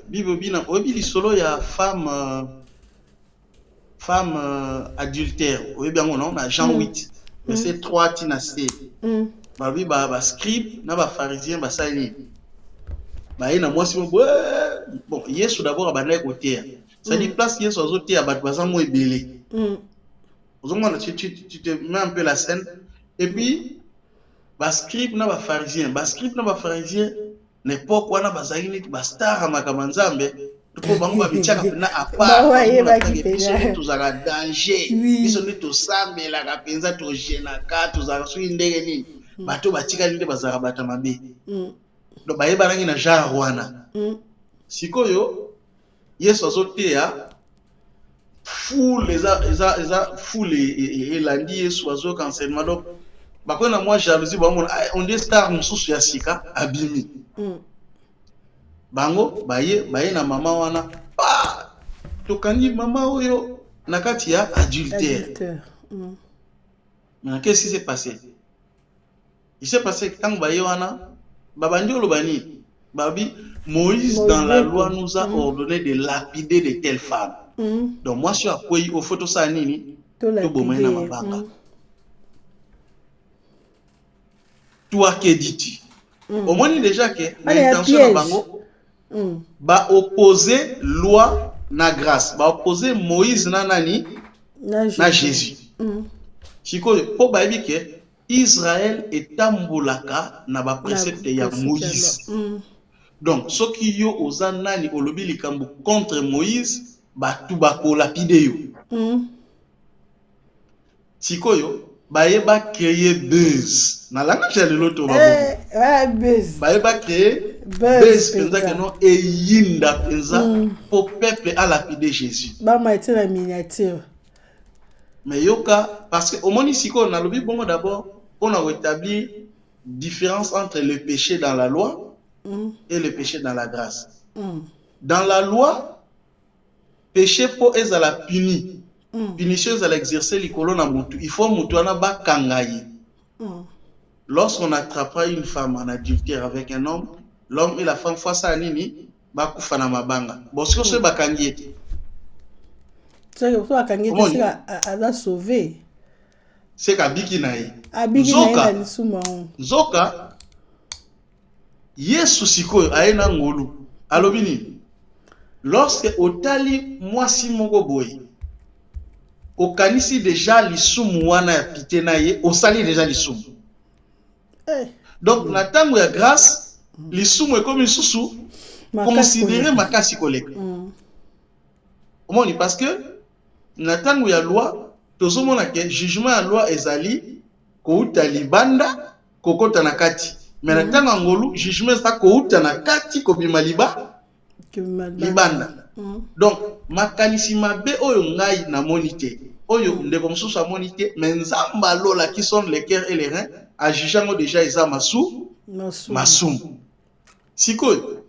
Bible bina obi solo ya femme adultère. Obi bien on a Jean 8 verset 3 tina c. Babi ba scribe na ba pharisien ba sali. Ba ina moi si bon Yesu d'abord abandai côté. Ça dit place Yesu azoté à batbaza mo ebelé. Tu te mets un peu la scène et puis ba scribe na ba pharisien n'époque wana bazali neti ba star makama Nzambe po bango ba bichaka pena apa biso tozaka danger biso neti tosambela ka penza to jenaka tozaka so ndenge nini bato batika nde bazaka bata mabe donc ba yebanangi na genre wana sikoyo Yesu azoteya foule eza foule et landi Yesu azo cancellement donc bakona moi jalousie on dit star mususu ya sika abimi bango baye na mama wana tokangi mama oyo nakati ya adultère. Mais qu'est-ce qui s'est passé? Il s'est passé que quand baye wana babandi olobani babi Moïse dans la loi nous a ordonné de lapider de telles femmes. Donc moi je suis akoyi au photo ça nini to bomena mabanga. Toi que dis-tu? Au moins déjà que l'intention de bango ba opposer loi na grâce, ba opposer Moïse na nani na Jésus. Chiko po ba yebi que Israël etambolaka na ba précepte ya Moïse. Donc ce qui yo oza nani olobi likambo contre Moïse ba tu ba ko lapide yo. Chiko yo ba créer buzz na langage ya leloto ba buzz ba créer buzz penza que non et yinda penza pour peuple à lapider Jésus ba mettre la miniature mais yoka parce que au moins ici qu'on a le bon d'abord on a rétabli différence entre le péché dans la loi et le péché dans la grâce. Dans la loi péché pour est à la puni. Punition à l'exercer l'icolo na mutu. Il faut mutu na ba kangaye. Lorsqu'on attrapera une femme en adultère avec un homme, l'homme et la femme face à nini ba kufa na mabanga. Bon ce que c'est ba kangiete. C'est que toi kangiete c'est à sauver. C'est ka biki na ye. Abiki na ye lisuma. Zoka Yesu sikoyo aena ngolu. Alobini. Lorsque otali mwasi moko boye au kanisi déjà l'isumu wana ya pité na ye osali déjà l'isumu. Donc na tango ya grâce l'isumu est comme isusu considéré makasi koleka. Omoni parce que na tango ya loi tozomona que jugement ya loi ezali kouta libanda kokota na kati. Mais na tango ngolu jugement ça kouta na kati kobima libanda. Donc makanisi mabe oyo ngai na monité oyo ndeko mususu a monité mais nzamba lola qui sont les cœurs et les reins ajugeango déjà eza masumu. Sikoyo,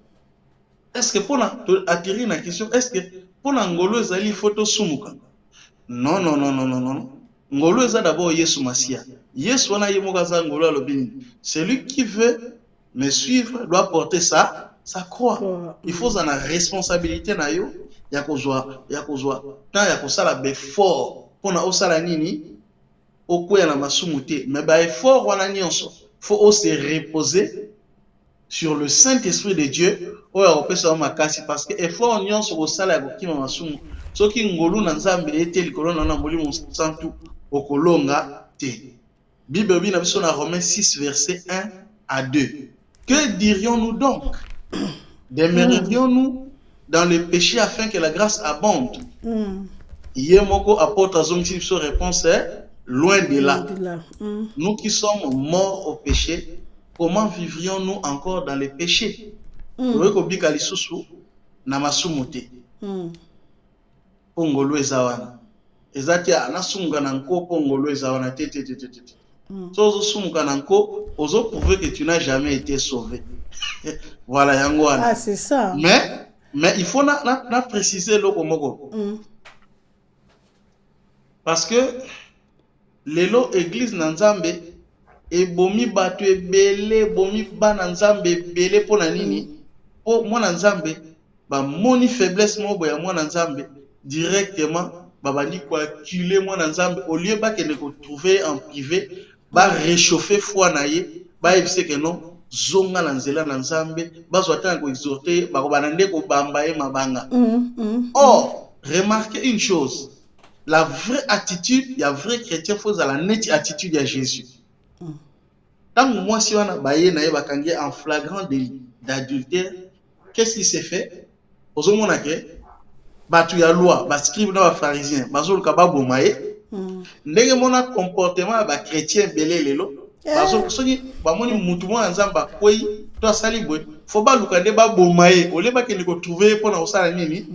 est-ce que pour atterrir na question, est-ce que pour ngolo ezali photo sumuka? Non. Ngolo eza d'abord Yesu Masia. Yesu wana yemo kaza ngolo alobini. Celui qui veut me suivre doit porter sa croix. Il faut en la responsabilité na yo ya kozwa tant ya kosala befort pona osala nini okoya na masumu te. Mais ba effort wana nyonso faut se reposer sur le Saint-Esprit de Dieu oyo akopesa makasi parce que effort nyonso kosala ya kokima masumu soki ngolu na nzambe ete likolo na molimo santu okolonga te. Bible bina biso na Romains 6 verset 1 à 2. Que dirions-nous donc? Demeurerions-nous dans le péché afin que la grâce abonde? Yemoko apporte à son réponse est loin de là. Nous qui sommes morts au péché, comment vivrions-nous encore dans le péché? Lobika lisusu na masumu te. Pongolo ezawana. Ezati anasunga na nko pongolo ezawana te. So sunga na nko, ozo prouver que tu n'as jamais été sauvé. Voilà yangwana. Ah, c'est ça. Mais il faut na préciser lokomoko. Parce que lelo église na Nzambe ebomi batu ebele bomi bana Nzambe ebele pona nini? Po mwana Nzambe ba moni faiblesse mobo ya mwana Nzambe directement babandi ko acculer mwana Nzambe au lieu ba kende ko trouver en privé ba réchauffer foi na ye ba ebise que non zonga na nzela na Nzambe bazwa tanga ko exhorter ba ko banande ko bamba ye mabanga. Or, remarquez une chose. La vraie attitude, il y a vrai chrétien, faut la nette attitude à Jésus. Tant que moi, si on a baillé en flagrant d'adultère, qu'est-ce qui s'est fait? Aux hommes, on a que, tu y a loi, scribe dans les pharisiens, bazol kaba bomaye, ndenge mona comportement ba chrétien belé lelo, bazol soki ba moni mutu mo nzamba koyi, to sali boy, faut ba lukande ba bomaye, ole ba ke ne ko trouver pour na osala nini?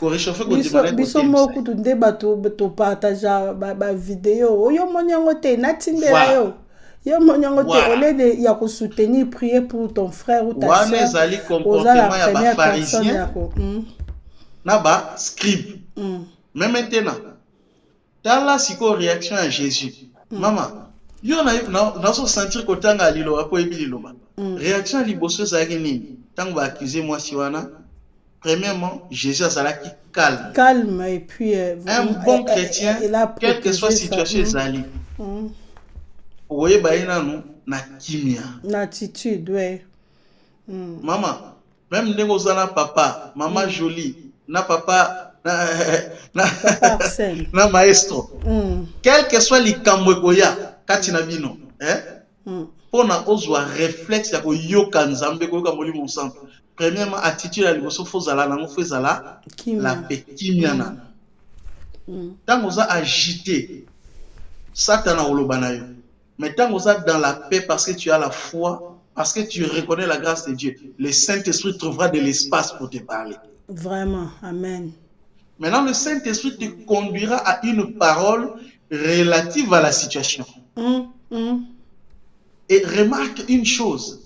Biso moko tunde bato partager ba vidéo oyo monyango te natindela yo yo monyango te au lieu de ya ko soutenir prier pour ton frère ou ta sœur ezali comportement ya ba pharisien na ba scribe même maintenant tala siko réaction à Jésus mama yo na so sentir ko tanga lilo apo ebililo ba réaction liboso ezali nini tango ba accuser moi siwana. Premièrement, Jésus a salaki calme. Calme et puis un bon chrétien, quelle que soit la situation, Zali. Oye baina nous na kimia. L'attitude, ouais. Maman, même ndengo zana papa, maman jolie, na papa na maestro. Quel que soit likambo koya katina bino, pona ozwa réflexe ya ko yoka nzambe ko kamoli mon sang. Premièrement, attitude à l'immotion, faut zala, la pékimiana. Tant qu'on a agité, Satan a olobanayo. Mais tant qu'on a dans la paix parce que tu as la foi, parce que tu reconnais la grâce de Dieu, le Saint-Esprit trouvera de l'espace pour te parler. Vraiment, amen. Maintenant, le Saint-Esprit te conduira à une parole relative à la situation. Et remarque une chose,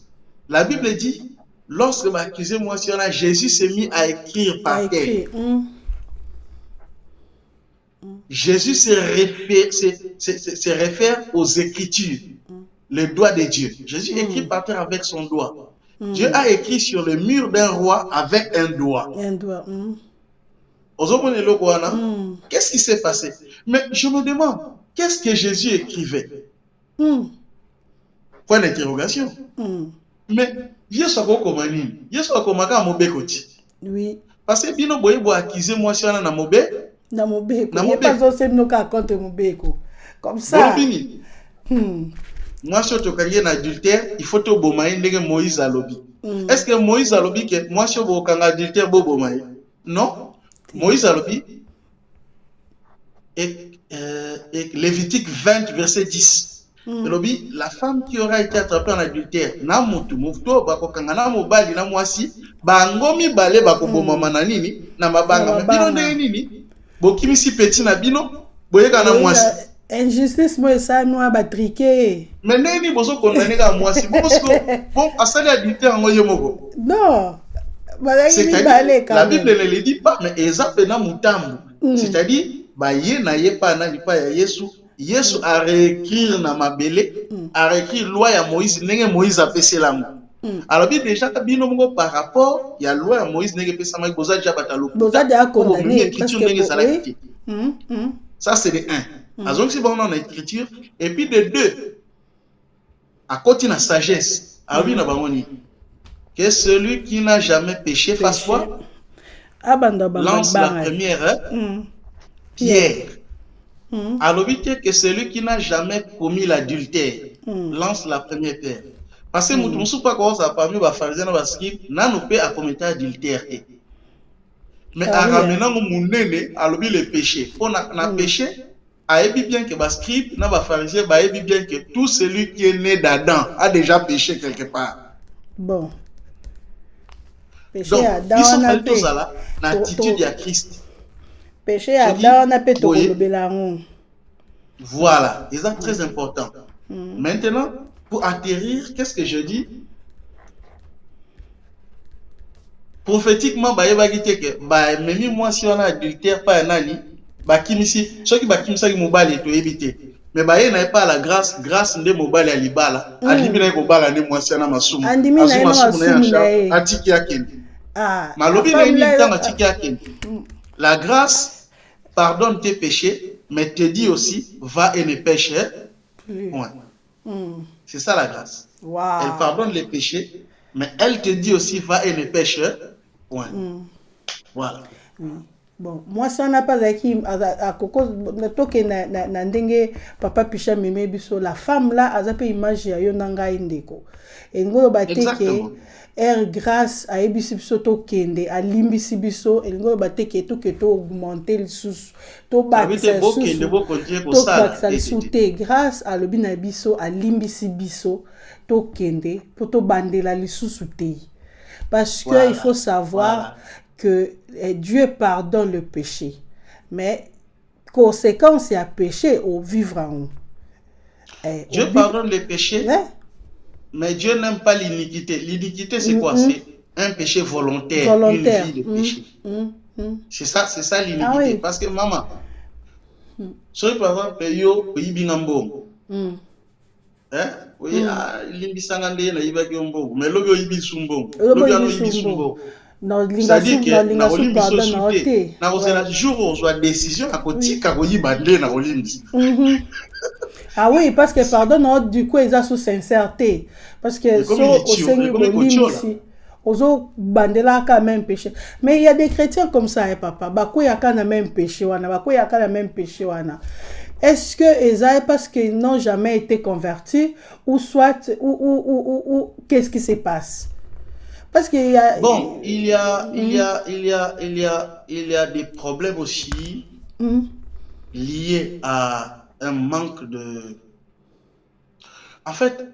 la Bible dit, lorsque m'accusez moi si on a Jésus s'est mis à écrire par terre. Jésus se réfère aux Écritures, les doigts de Dieu. Jésus écrit par terre avec son doigt. Dieu a écrit sur le mur d'un roi avec un doigt. Qu'est-ce qui s'est passé? Mais je me demande, qu'est-ce que Jésus écrivait? Point d'interrogation. Mais Yesu akokoma nini? Yesu akomaka mobekoti. Oui. Parce que bino boye bo accuser moi si on a na mobeko. Na mobeko. Il pas aussi no ka contre mobeko. Comme ça. Moi si tu kangé na adultère, il faut to bomaye ndenge Moïse alobi. Est-ce que Moïse alobi que moi si bo kanga adultère bo bomaye? Non. Moïse alobi et Lévitique 20 verset 10. La femme qui aura été attrapée en adultère, na mutu mufto bakokanga na mobali na mwasi bangomi bale bakoboma mananini na mabanga bino ndenge nini bokimisi petit na bino boyeka na mwasi injustice moi ça moi ba triquer. Mais neni bozo condamné ka moi si parce que bon asali adultère ngo yemoko. Non. C'est-à-dire la Bible ne le dit pas mais eza pena mutambu. C'est-à-dire ba ye na ye pa na lipa ya Yesu. Yesu a réécrire na mabele, a réécrire loi ya Moïse ndenge Moïse a fait lango. Alors bien déjà bino mongo par rapport il y a loi ya Moïse ndenge pesa mai boza déjà batalo. Boza déjà condamné parce que ça c'est de 1. Donc si bon on a écriture et puis de 2 à côté la sagesse. Alors bien na que celui qui n'a jamais péché fasse quoi? Lance la première pierre. Alors bien que celui qui n'a jamais commis l'adultère lance la première pierre. Parce que nous ne sommes pas comme ça parmi les pharisiens et les scribes, nous peut à commettre adultère. Mais à ramener mon nene, alors bien le péché. On a péché, a dit bien que les scribes, les pharisiens, a dit bien que tout celui qui est né d'Adam a déjà péché quelque part. Bon. Péché donc, Adam, ils sont fait tout ça là, l'attitude de Christ. Péché Adam, on a pété au Voilà, c'est très important. Maintenant, pour atterrir, qu'est-ce que je dis? Prophétiquement, même moi si on a adultère, pas un ali, kimisi, ceux qui bakimisa qui mobile et éviter. Mais n'a pas la grâce de mobile à libala, à libérer mobile à moi si on a masum. Atiki aken. Malobi na temps atiki aken. La grâce pardonne tes péchés, mais te dit aussi va et ne pêche. Ouais. C'est ça la grâce. Wow. Elle pardonne les péchés, mais elle te dit aussi va et ne pêche. Ouais. Voilà. Bon, moi ça n'a pas acquis à Coco, na ndenge papa Picha Meme biso la femme là a zappé image ya yonanga indeko. Et ngolo bateke grâce à ebisi biso to kende a limbisi biso et ngolo bateke to que to augmenter le sous to bakisa sous grâce à lobina biso a limbisi biso to kende pour to bandela li sous parce que il faut savoir que Dieu pardonne le péché, mais conséquence il y a péché au vivre en Dieu pardonne le péché, mais Dieu n'aime pas l'iniquité. L'iniquité c'est quoi? C'est un péché volontaire, une vie de péché. C'est ça l'iniquité. Ah, oui. Parce que maman, si par exemple yo pays bingambo, oui, limbisangande na ibaki ombo, mais lobi ibisumbo, lobi ano ibisumbo. C'est-à-dire que dans jour où on soit décision à côté ah oui, parce que pardon, du coup, ils ont sous sincérité. Parce que Ozo bandela quand même péché. Mais il y a des chrétiens comme ça, papa. Bako ya quand même péché wana, bako ya quand même péché wana. Est-ce que Esaïe parce qu'ils n'ont jamais été convertis ou soit ou qu'est-ce qui se passe? Parce qu'il y a il y a des problèmes aussi liés à un manque de. En fait,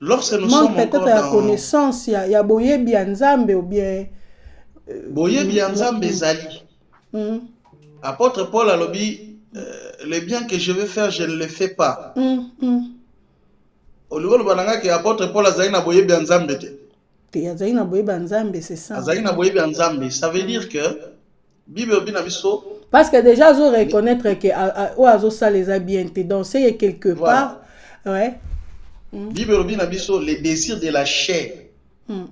lorsque nous sommes encore dans la connaissance, il y a boye bianzambe ou bien boye bianzambe zali. Apôtre Paul a lobby les biens que je veux faire, je ne les fais pas. Au niveau de bananga que apôtre Paul a zali na boye bianzambe te. C'est ça. Ça veut dire que Bible binabiso. Parce que déjà je reconnaître que oazo ça les a bien été donc c'est quelque part ouais. Bible binabiso les désirs de la chair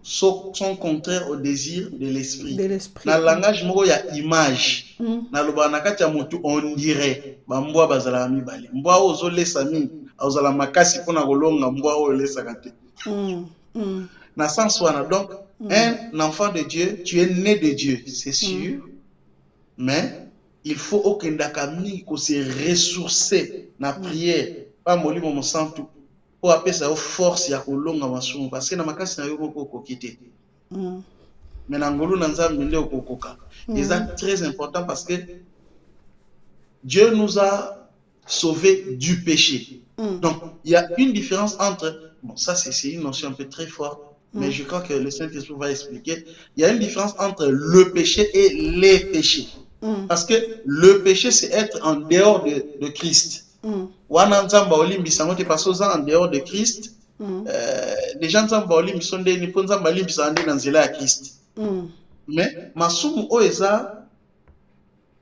sont contraires aux désirs de l'esprit. Dans le langage moko ya image. Na loba na kati ya mutu on dirait ba mbwa bazala mibale. Mbwa ozo lesa mingi ozala makasi pona kolonga mbwa o lesa kate. Dans sens donc un enfant de Dieu, tu es né de Dieu, c'est sûr, mais il faut aucun dakami qu'on se ressourcer na prière, pas moli mon sang tout pour appeler ça force ya kolonga masumu parce que na makasi na yo ko quitter. Mais na ngolu na nzambe nde okokoka. C'est très important parce que Dieu nous a sauvés du péché. Donc il y a une différence entre ça c'est une notion un peu très forte. Mais je crois que le Saint-Esprit va expliquer. Il y a une différence entre le péché et les péchés. Parce que le péché, c'est être en dehors de Christ. wana nzambe olimbisa ngo te parce que oza en dehors de Christ. Déjà nzambe olimbisa ndeni mpo nzambe alimbisa nde na nzela ya Christ. Mais masumu oyo eza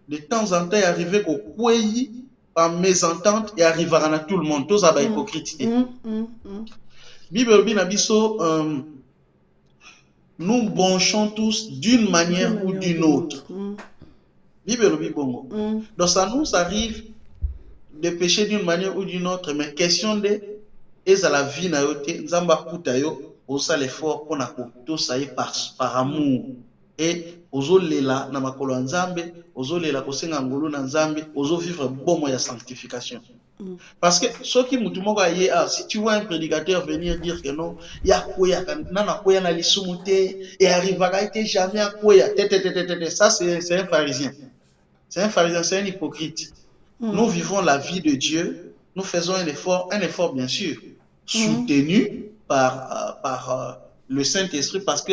de temps en temps arrivé ko kwei par mésentente et arrivera na tout le monde, tous aba hypocrite. Bible bina biso nous branchons tous d'une manière ou d'une autre. Bible bongo. Donc ça nous arrive de pécher d'une manière ou d'une autre, mais question de eza la vie na yote nzamba kuta yo osa l'effort pour na ko ça y par amour et ozolela na makolo ya nzambe ozolela kosenga ngolu na nzambe ozo vivre bomo ya sanctification. Parce que ce qui mutu moko aye si tu vois un prédicateur venir dire que non ya koya nana koya na lisumu te et arrivera été jamais à koya ça c'est un pharisien. C'est un pharisien, c'est un hypocrite. Nous vivons la vie de Dieu, nous faisons un effort bien sûr, soutenu par le Saint-Esprit, parce que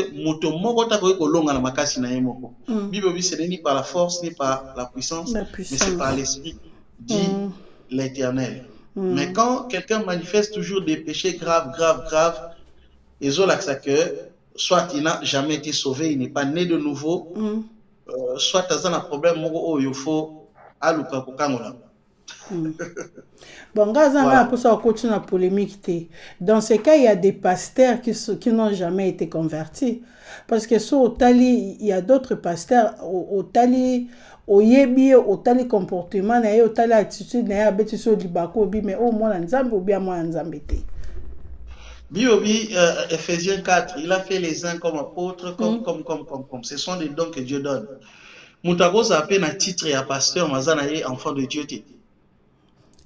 Bible ce n'est ni par la force ni par la puissance, mais c'est par l'Esprit, dit l'Éternel. Mais quand quelqu'un manifeste toujours des péchés graves, ils ont l'accès que soit il n'a jamais été sauvé, il n'est pas né de nouveau, soit il a un problème, il faut aller Bon, voilà. Pour ça, on continue la polémique. Dans ce cas, il y a des pasteurs qui n'ont jamais été convertis. Parce que sur Otali, il y a d'autres pasteurs, Otali, Oyebi, Otali comportement, Otali attitude, Otali sur Libako, mais au moins Nzambe ou bien moi Nzambe. Biobi, Ephésiens 4, il a fait les uns comme apôtres, comme. Ce sont des dons que Dieu donne. Moutago a appelé un titre et un pasteur, Mazanaye, enfant de Dieu.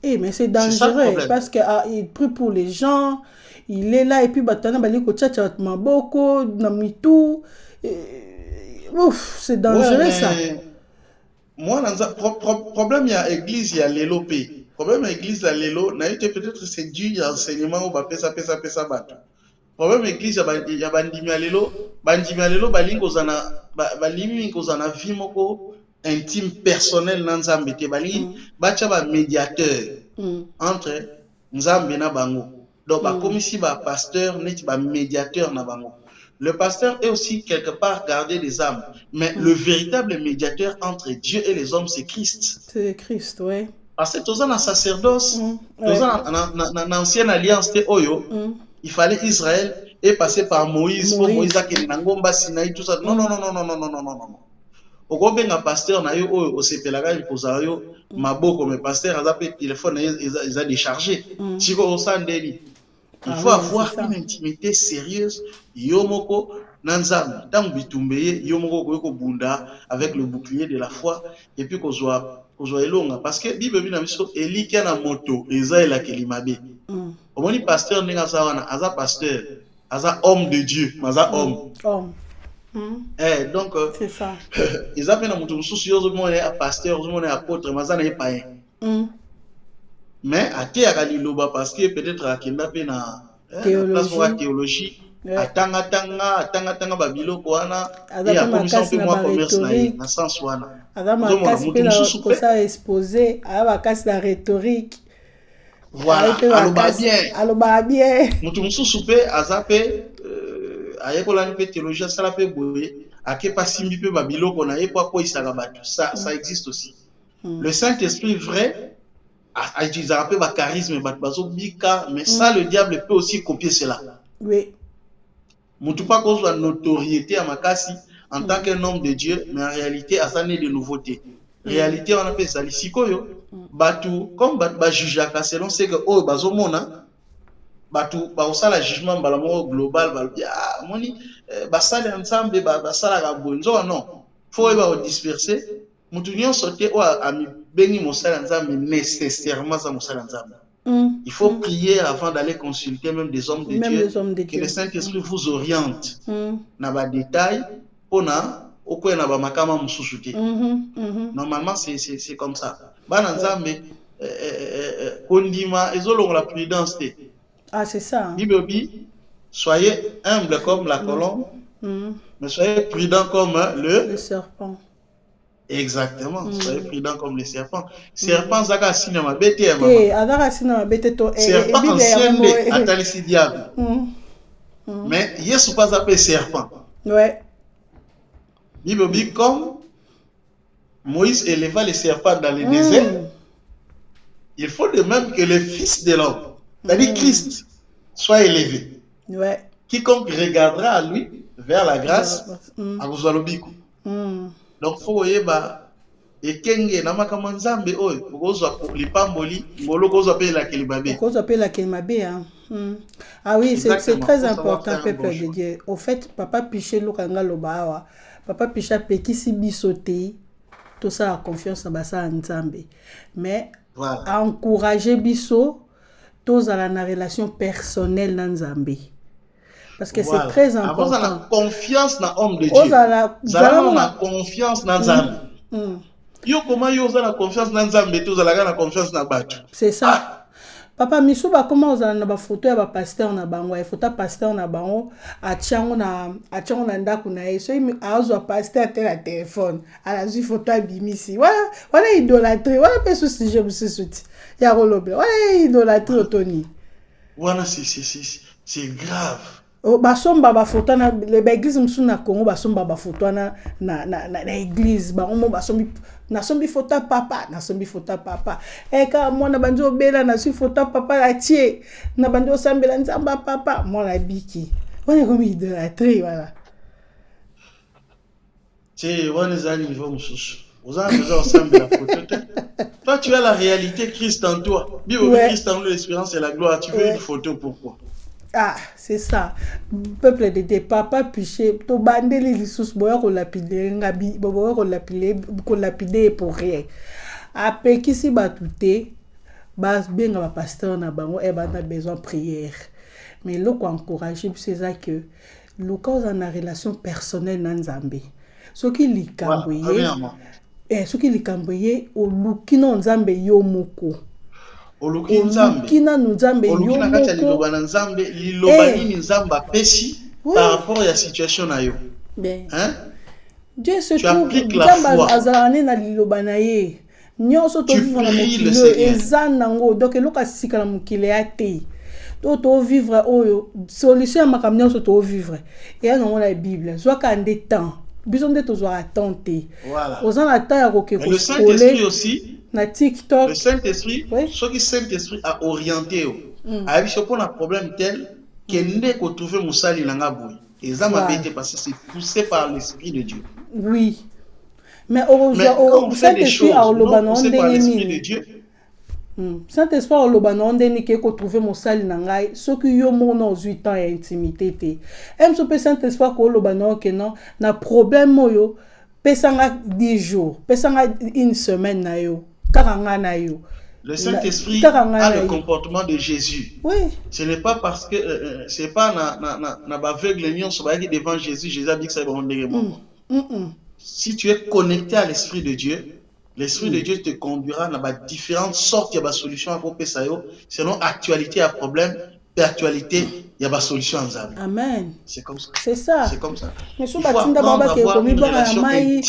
Eh, mais c'est dangereux parce qu'il prie pour les gens, il est là et puis Batana Baliko Tchatchat Maboko, Namitou. Ouf, c'est dangereux ça. Moi, problème, il y a l'église, il y a l'élopé. Problème, l'église, il y a l'élo, peut-être c'est dû à l'enseignement où pesa bateau. Problème, l'église, il y a bandimi à l'élo, balingo zana vie moko intime personnel na nzambe te bali bacha ba médiateur entre nzambe na bango. Donc ba comme si ba pasteur net ba médiateur na bango. Le pasteur est aussi quelque part gardé des âmes, mais le véritable médiateur entre Dieu et les hommes c'est Christ. C'est Christ, ouais. Parce que tous un sacerdoce, tous en ancienne alliance te oyo, il fallait Israël et passer par Moïse. Moïse a été Nangomba Sinaï tout ça. Non. Okobenga pasteur na yo oyo osepelaka lipoza yo maboko mais pasteur aza pe téléphone ils a déchargé. Siko osandeli. Il faut avoir une intimité sérieuse yomoko nanzambe. Tant bitumbeye yomoko ko bunda avec le bouclier de la foi et puis kozwa elonga parce que Bible bina biso Eli kia na moto eza elakeli mabe. Omoni pasteur ndinga za wana aza pasteur, aza homme de Dieu, aza homme. Donc c'est ça. Ils appellent un mouton souci aux hommes pasteur, aux hommes apôtre, mazana est païen. Mais à terre à l'îloba parce que peut-être à Kenda pena théologie. Atanga babilo koana et à commission pe moi commerce na sens wana. Adama kasi pe na ça exposé à la casse la rhétorique. Voilà, aloba bien. Mouton souci pe azape ayekola ni pe théologie ça la pe boye ake pa simbi pe babilo kona ye kwa isaka batu ça existe aussi. Le Saint-Esprit vrai a utilisé un peu ba charisme ba bazo bika mais ça le diable peut aussi copier cela. Oui. Mutu pas cause la notoriété à makasi en tant qu'un homme de Dieu mais en réalité à ça né de nouveauté. Réalité on appelle ça lisikoyo batu comme ba jugeaka selon ce que oh bazo mona batu ba osala jugement mbala mo global ba moni basala ensemble basala ka bonzo non faut ba disperser mutu nyon sauter o ami bengi mosala nzambe nécessairement ça mosala nzambe. Il faut prier avant d'aller consulter même des hommes de Dieu que le Saint-Esprit vous oriente na ba détail pona okwena ba makama mususuté. Normalement c'est comme ça. Bana nzambe kondima ezolonga la prudence té. Ah, c'est ça. Bible dit, soyez humble comme la colombe, mais soyez prudent comme le serpent. Exactement. Soyez prudents comme les serpents. Serpent, ça a signé ma bête. Adara sina bete to Serpent Bible ya ancien, mo. atalisi diable. Mais Yesu pas appelé serpent. Ouais. Bible dit comme Moïse éleva les serpents dans le désert, il faut de même que le Fils de l'homme, c'est-à-dire Christ, soit élevé. Ouais. Quiconque regardera à lui vers la grâce, à vous alobiko. Donc, faut voyez, ekenge na makambo nzambe oyo okozwa lipamboli ngolo kozwa pe la kelibabe. Okozwa pe la kelibabe hein. Ah oui, c'est très important peuple de Dieu. Au fait, papa Piché lokanga lobawa, papa Piché pekisi bisote. Tout ça a confiance en basa nzambe. Mais voilà. Encourager biso tous à la relation personnelle dans nzambe. Parce que voilà. C'est très important. Avant la confiance dans l'homme de Dieu. La confiance dans nzambe. Yo comment yo la confiance dans nzambe tous à la confiance dans batu. C'est ça. Papa Misuba comment on a ba photo ya ba pasteur na bango, ya photo pasteur na bango, atiango na ndako na yeso, azo pasteur te la téléphone, ala zu photo bimisi. Voilà idolâtrie, voilà pe sous sujet monsieur souti. Ya roloble. Voilà idolâtrie Tony. Voilà c'est grave. Basomba ba photo na l'église musu na Congo basomba ba photo na église ba omo basombi na sombi photo papa eka mwana banzo bela na si photo papa la tie na banzo sambela nzamba papa mwana biki on est comme idolâtrie voilà c'est on est à niveau mususu vous avez besoin sambela photo toi tu as la réalité Christ en toi Bible Christ en l'espérance et la gloire tu veux une photo pourquoi? Ah, c'est ça. Peuple de Dieu, papa Piché, to bandeli lisusu boya ko lapider ngabi, boya ko lapider pour rien. Après qui si batouté, bas benga ba pasteur na bango e ba na besoin prière. Mais lo ko encourager c'est ça que lo cause en relation personnelle na Nzambe. Ce qui likamboye. Ce qui likamboye o lukino Nzambe yo moko. Oluki nzambe olukina kati ya liloba na nzambe liloba nini nzambe apesi par rapport à la situation na yo. Hein? Dieu se trouve nzambe azalane na liloba na ye nyonso to vivre na mokilo ezanango donc eloka sika na mokili ya te to vivre oyo solution ya makambo nyonso to vivre eya nango na Bible zwaka nde temps biso nde tozwaka temps te oza na temps ya koke le Saint-Esprit aussi na TikTok. Le Saint-Esprit, ce qui Saint-Esprit a orienté, a eu un problème tel qu'il n'est qu'au trouver Moussali Langaboui. Et ça m'a été parce que c'est poussé par l'Esprit de Dieu. Oui. Mais au Saint-Esprit a poussé par l'Esprit de Dieu. Saint-Esprit a poussé qu'il faut trouver Moussali Langaboui. Ce qui est mon 8 ans d'intimité. Même si Saint-Esprit a poussé non, na problème yo, pesanga 10 jours, pesanga une semaine na yo. Le Saint-Esprit a le comportement de Jésus. Oui. Ce n'est pas parce que c'est pas na aveugle lion qui devant Jésus, Jésus a dit que ça va rendre. Si tu es connecté à l'Esprit de Dieu, l'Esprit de Dieu te conduira dans différentes sortes de solutions à propos ça yo, selon actualité à problème, et actualité il y a des solutions en Zambie. Amen. C'est comme ça. C'est ça. C'est comme ça. Mais sous batinda baba ke komi bora mai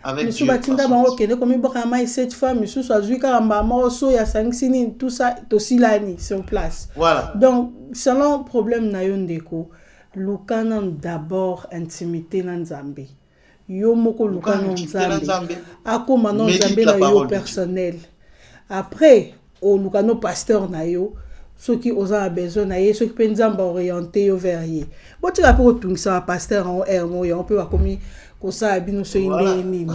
avec Dieu. Batinda bango ke komi bora mai cette femme sous azuika mbama so ya sangsini tout ça to silani sur place. Voilà. Donc selon problème na yo ndeko lukana d'abord intimité na Nzambe. Yo moko lukana Nzambe. Akoma na Nzambe na yo personnel. Après au lukano pasteur na yo ceux qui ont besoin d'ailleurs ceux qui pensent orienter vers y bon tu vas pour tout ça pasteur en hermo on peut comme ça abino so inde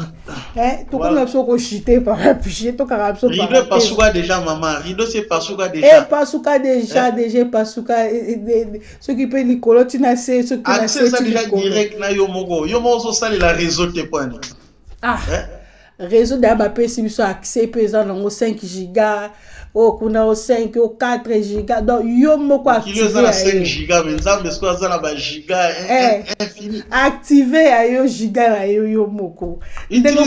tout comme ça ko chiter par appuyer to karabso par rideau pasuka déjà maman rideau c'est pasuka déjà pasuka déjà pasuka ceux qui peut likolo tina c'est ceux qui na c'est déjà direct na yo moko so sali la réseau te point réseau d'aba pesi biso accès pesant dans 5 giga kuna o 5 o 4 giga donc yo moko activer 5 giga mais nzambe sko azana ba giga infini activer ayo giga na yo moko ndengo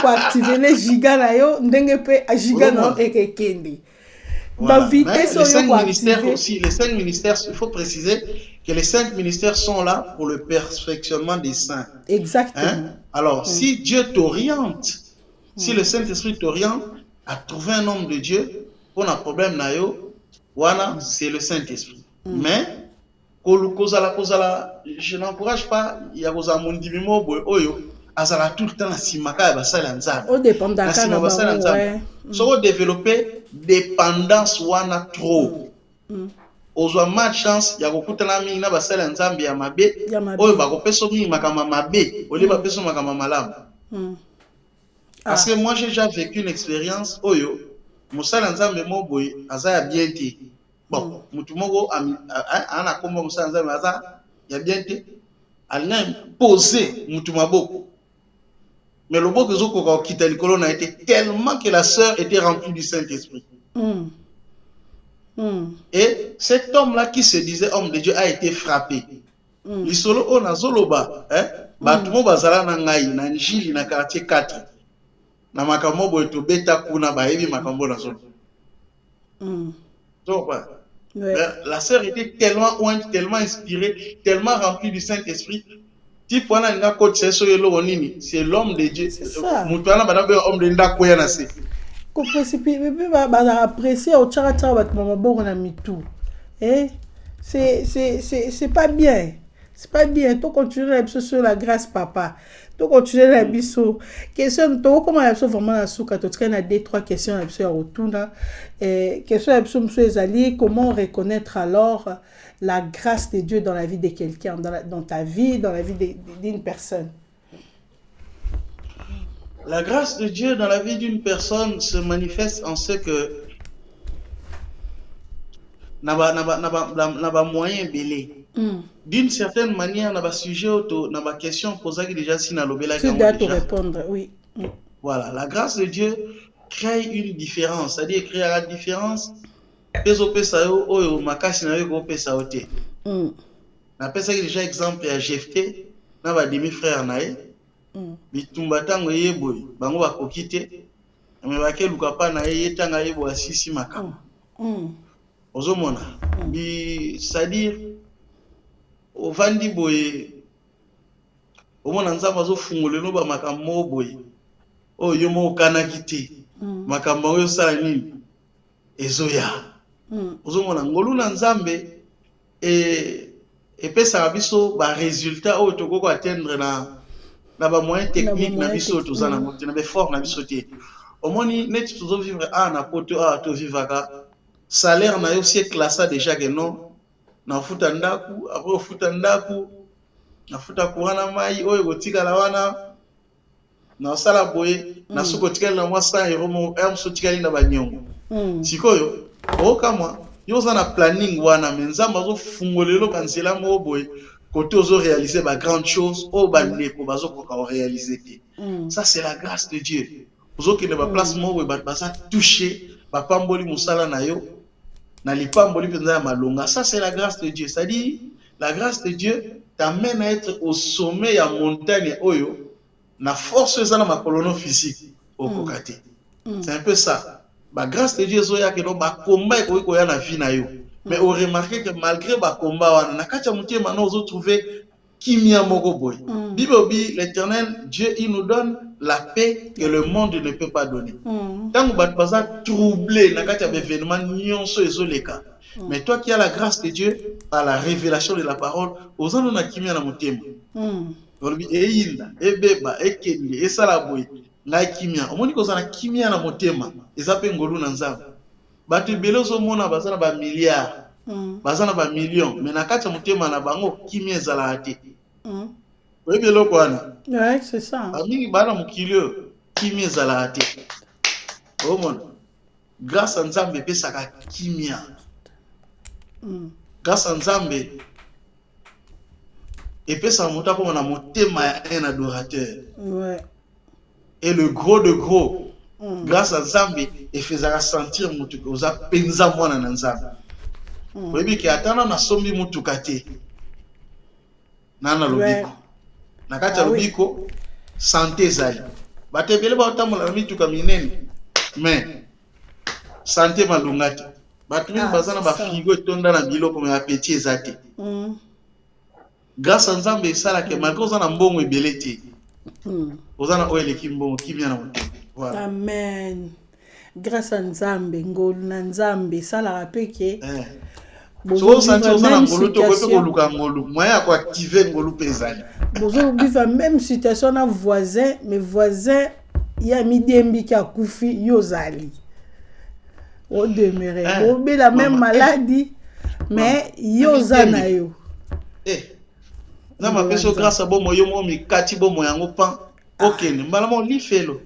ko activer les giga na yo ndenge pe giga na ekekende Voilà. David, Mais est-ce les que 5 vous ministères activez? aussi, les 5 ministères, il faut préciser que les 5 ministères sont là pour le perfectionnement des saints. Exactement. Alors, si Dieu t'oriente, si le Saint-Esprit t'oriente à trouver un homme de Dieu, pour un problème, voilà, c'est le Saint-Esprit. Mais, je n'encourage pas, il y a des gens azala tout le temps na simaka ya basali ya nzambe. Au dépendant Na de sima basali ya nzambe. So développer dépendance wana trop. Ozwa malchance ya kokutana mingi na basali ya nzambe ya mabe oyo bakopesa mingi makambo mabe olie bapesa makambo malamu. Parce que moi j'ai déjà vécu une expérience oyo mosali ya nzambe mo boye aza ya bien te. Bon, mutu moko ana komba mosali ya nzambe aza ya bien te. Alina imposer mutu maboko. Mais le beau que Zoko quitte l'école a été tellement que la sœur était remplie du Saint-Esprit. Et cet homme-là qui se disait homme de Dieu a été frappé. L'isolo on a zoloba, batumo bazala na ngai na njili na quartier 4. Na makambo bo to beta kuna ba ebi makambo na zolo. Donc la sœur était tellement ointe, tellement inspirée, tellement remplie du Saint-Esprit. C'est l'homme de Dieu. C'est ça. Homme de Ndakoya na se. Ko précipiter ba apprécier au tchara bat mama bongo na mitu. C'est pas bien. C'est pas bien. Tu continues à sur la grâce papa. Tu continues à biso. Question to comment la vraiment na souka to tsena deux trois questions à biso retourna. Question à biso monsieur Ezali, comment reconnaître alors la grâce de Dieu dans la vie de quelqu'un, dans ta vie, dans la vie d'une personne? La grâce de Dieu dans la vie d'une personne se manifeste en ce que n'a pas moyen belé. D'une certaine manière, n'a pas sujet auto, n'a pas question posée que déjà si n'a l'obéla. Tu dois te répondre, oui. Voilà, la grâce de Dieu crée une différence, c'est-à-dire créer la différence. Peso pesa yo oyo makasi na yo ko pesa ote. Na pesa déjà exemple ya Jephté na ba demi frère na ye. Bitumba tango ye boy bango ba kokite mais ba ke luka pa na ye tanga ye bo asisi makam. Ozomona bi c'est-à-dire au vandi boy o mona nzamba zo fungolelo ba makambo boy oyo mo kana kite makambo yo sala nini ezoya. Ozomona ngolu na nzambe pesa biso ba résultat oyo tokoko atteindre na ba moyens techniques na biso tozana ngote na be fort na biso te. Omoni net tozo vivre na poto to vivaka salaire na yo c'est classé déjà que non na futa ndaku après futa ndaku na futa kuana mai oyo gotika la wana na sala boye na soko tikala na mwa 100 € mo so tikali na ba nyongo. Sikoyo okamwa yoza na planning wana menzamba zo fungolelo banzela mo boy côté ozo réaliser ba grande chose o bandeko bazo koka réaliser. Ça c'est la grâce de Dieu. Ozo ke ba place mo boy ba ça toucher ba pamboli musala na yo na lipamboli penza ya malonga. Ça c'est la grâce de Dieu. C'est-à-dire la grâce de Dieu t'amène à être au sommet ya montagne oyo na force ça na ma colono physique au kokate. C'est un peu ça. La grâce de Dieu zoya que no ba combat ko ko ya na vie na yo. Mais on remarque que malgré ba combat wana na kacha mutema na ozo trouver kimia moko boy. Bible dit l'Éternel Dieu il nous donne la paix que le monde ne peut pas donner. Tant que baza troublé na kacha événement nyonso ezoleka. Mais toi qui as la grâce de Dieu par la révélation de la parole, ozana na kimia na mutema. Olobi eyinda ebeba ekende esala boy. Na kimia omoni kozana kimia na motema ezape ngolu na nzamba bato belozo mona bazana ba milliards bazana ba millions mais na kati motema na bango kimia ezala ate oyebelo kwana ouais c'est ça amingi bana mukilio kimia ezala ate omona grâce à nzambe pesaka kimia grâce à nzambe epesa moto ko na motema ya un adorateur ouais. Et le gros de gros, grâce à Nzambe, il faisait sentir mutuka oza penza mwana na Nzambe. Webi ki atana na sombi mutuka te. Nana lobiko. Na kati lobiko santé zali. Batebele ba otamola mituka minene. Mais santé malungati. bato mingi baza na bafrigo etonda na biloko me bapeti eza te. Grâce à Nzambe esalaka malgré oza na mbongo ebele te oza na oyo eleki mbongo kimia na motema. Voilà. Amen. Grâce à Nzambe ngolu na Nzambe esalaka mpe ke so santi oza na ngolu to kope koluka ngolu moyen ya koactive ngolu mpe ezali bozo biva même situation na voisin mais voisin ya midembi ki akufi yo zali o demeurer bo la même maladie mais yo za na yo na mapeso grâce à bomo yo mo mikati bomo yango pan okende mbala mo lifelo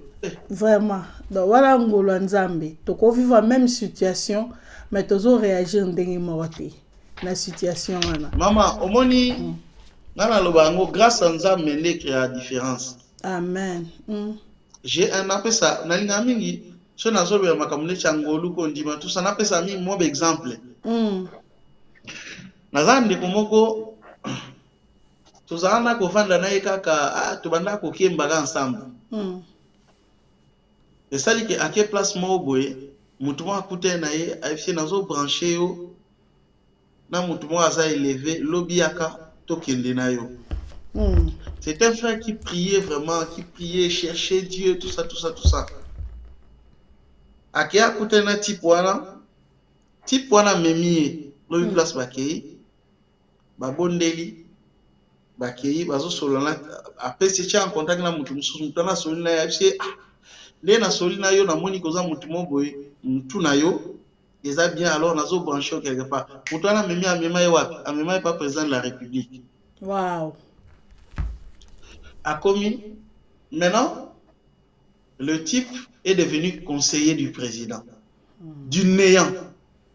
vraiment donc wala ngolo Nzambe to ko vivre même situation mais tozo réagir ndenge moko te na situation wana mama omoni ngana lobango grâce à Nzambe nde créer la différence. Amen. J'ai un apesa nalinga mingi so nazo be makamune changolu ko ndima tout ça napesa mingi mo exemple. Nazandi komoko tuzana ko vanda na kaka tubanda ko kemba ensemble. Et ça dit que à quelle place mo boye mutu mo akute na ye afie nazo brancher yo na mutu mo aza élevé lobiaka to kende na yo. C'est un frère qui priait vraiment, qui priait, cherchait Dieu, tout ça, tout ça, tout ça. Akia kutena tipwana memie, lobi place bakei, babondeli, bakei, bazo solana, après c'est en contact na mutu mutana solina ya fie, le na solina yo na moni koza mutu mo boye, mutu na yo, eza bien alors nazo brancher quelque part. Mutana memie amema ye wapi? Amema pas président de la République. Wow. A commis. Maintenant, le type est devenu conseiller du président. Du néant.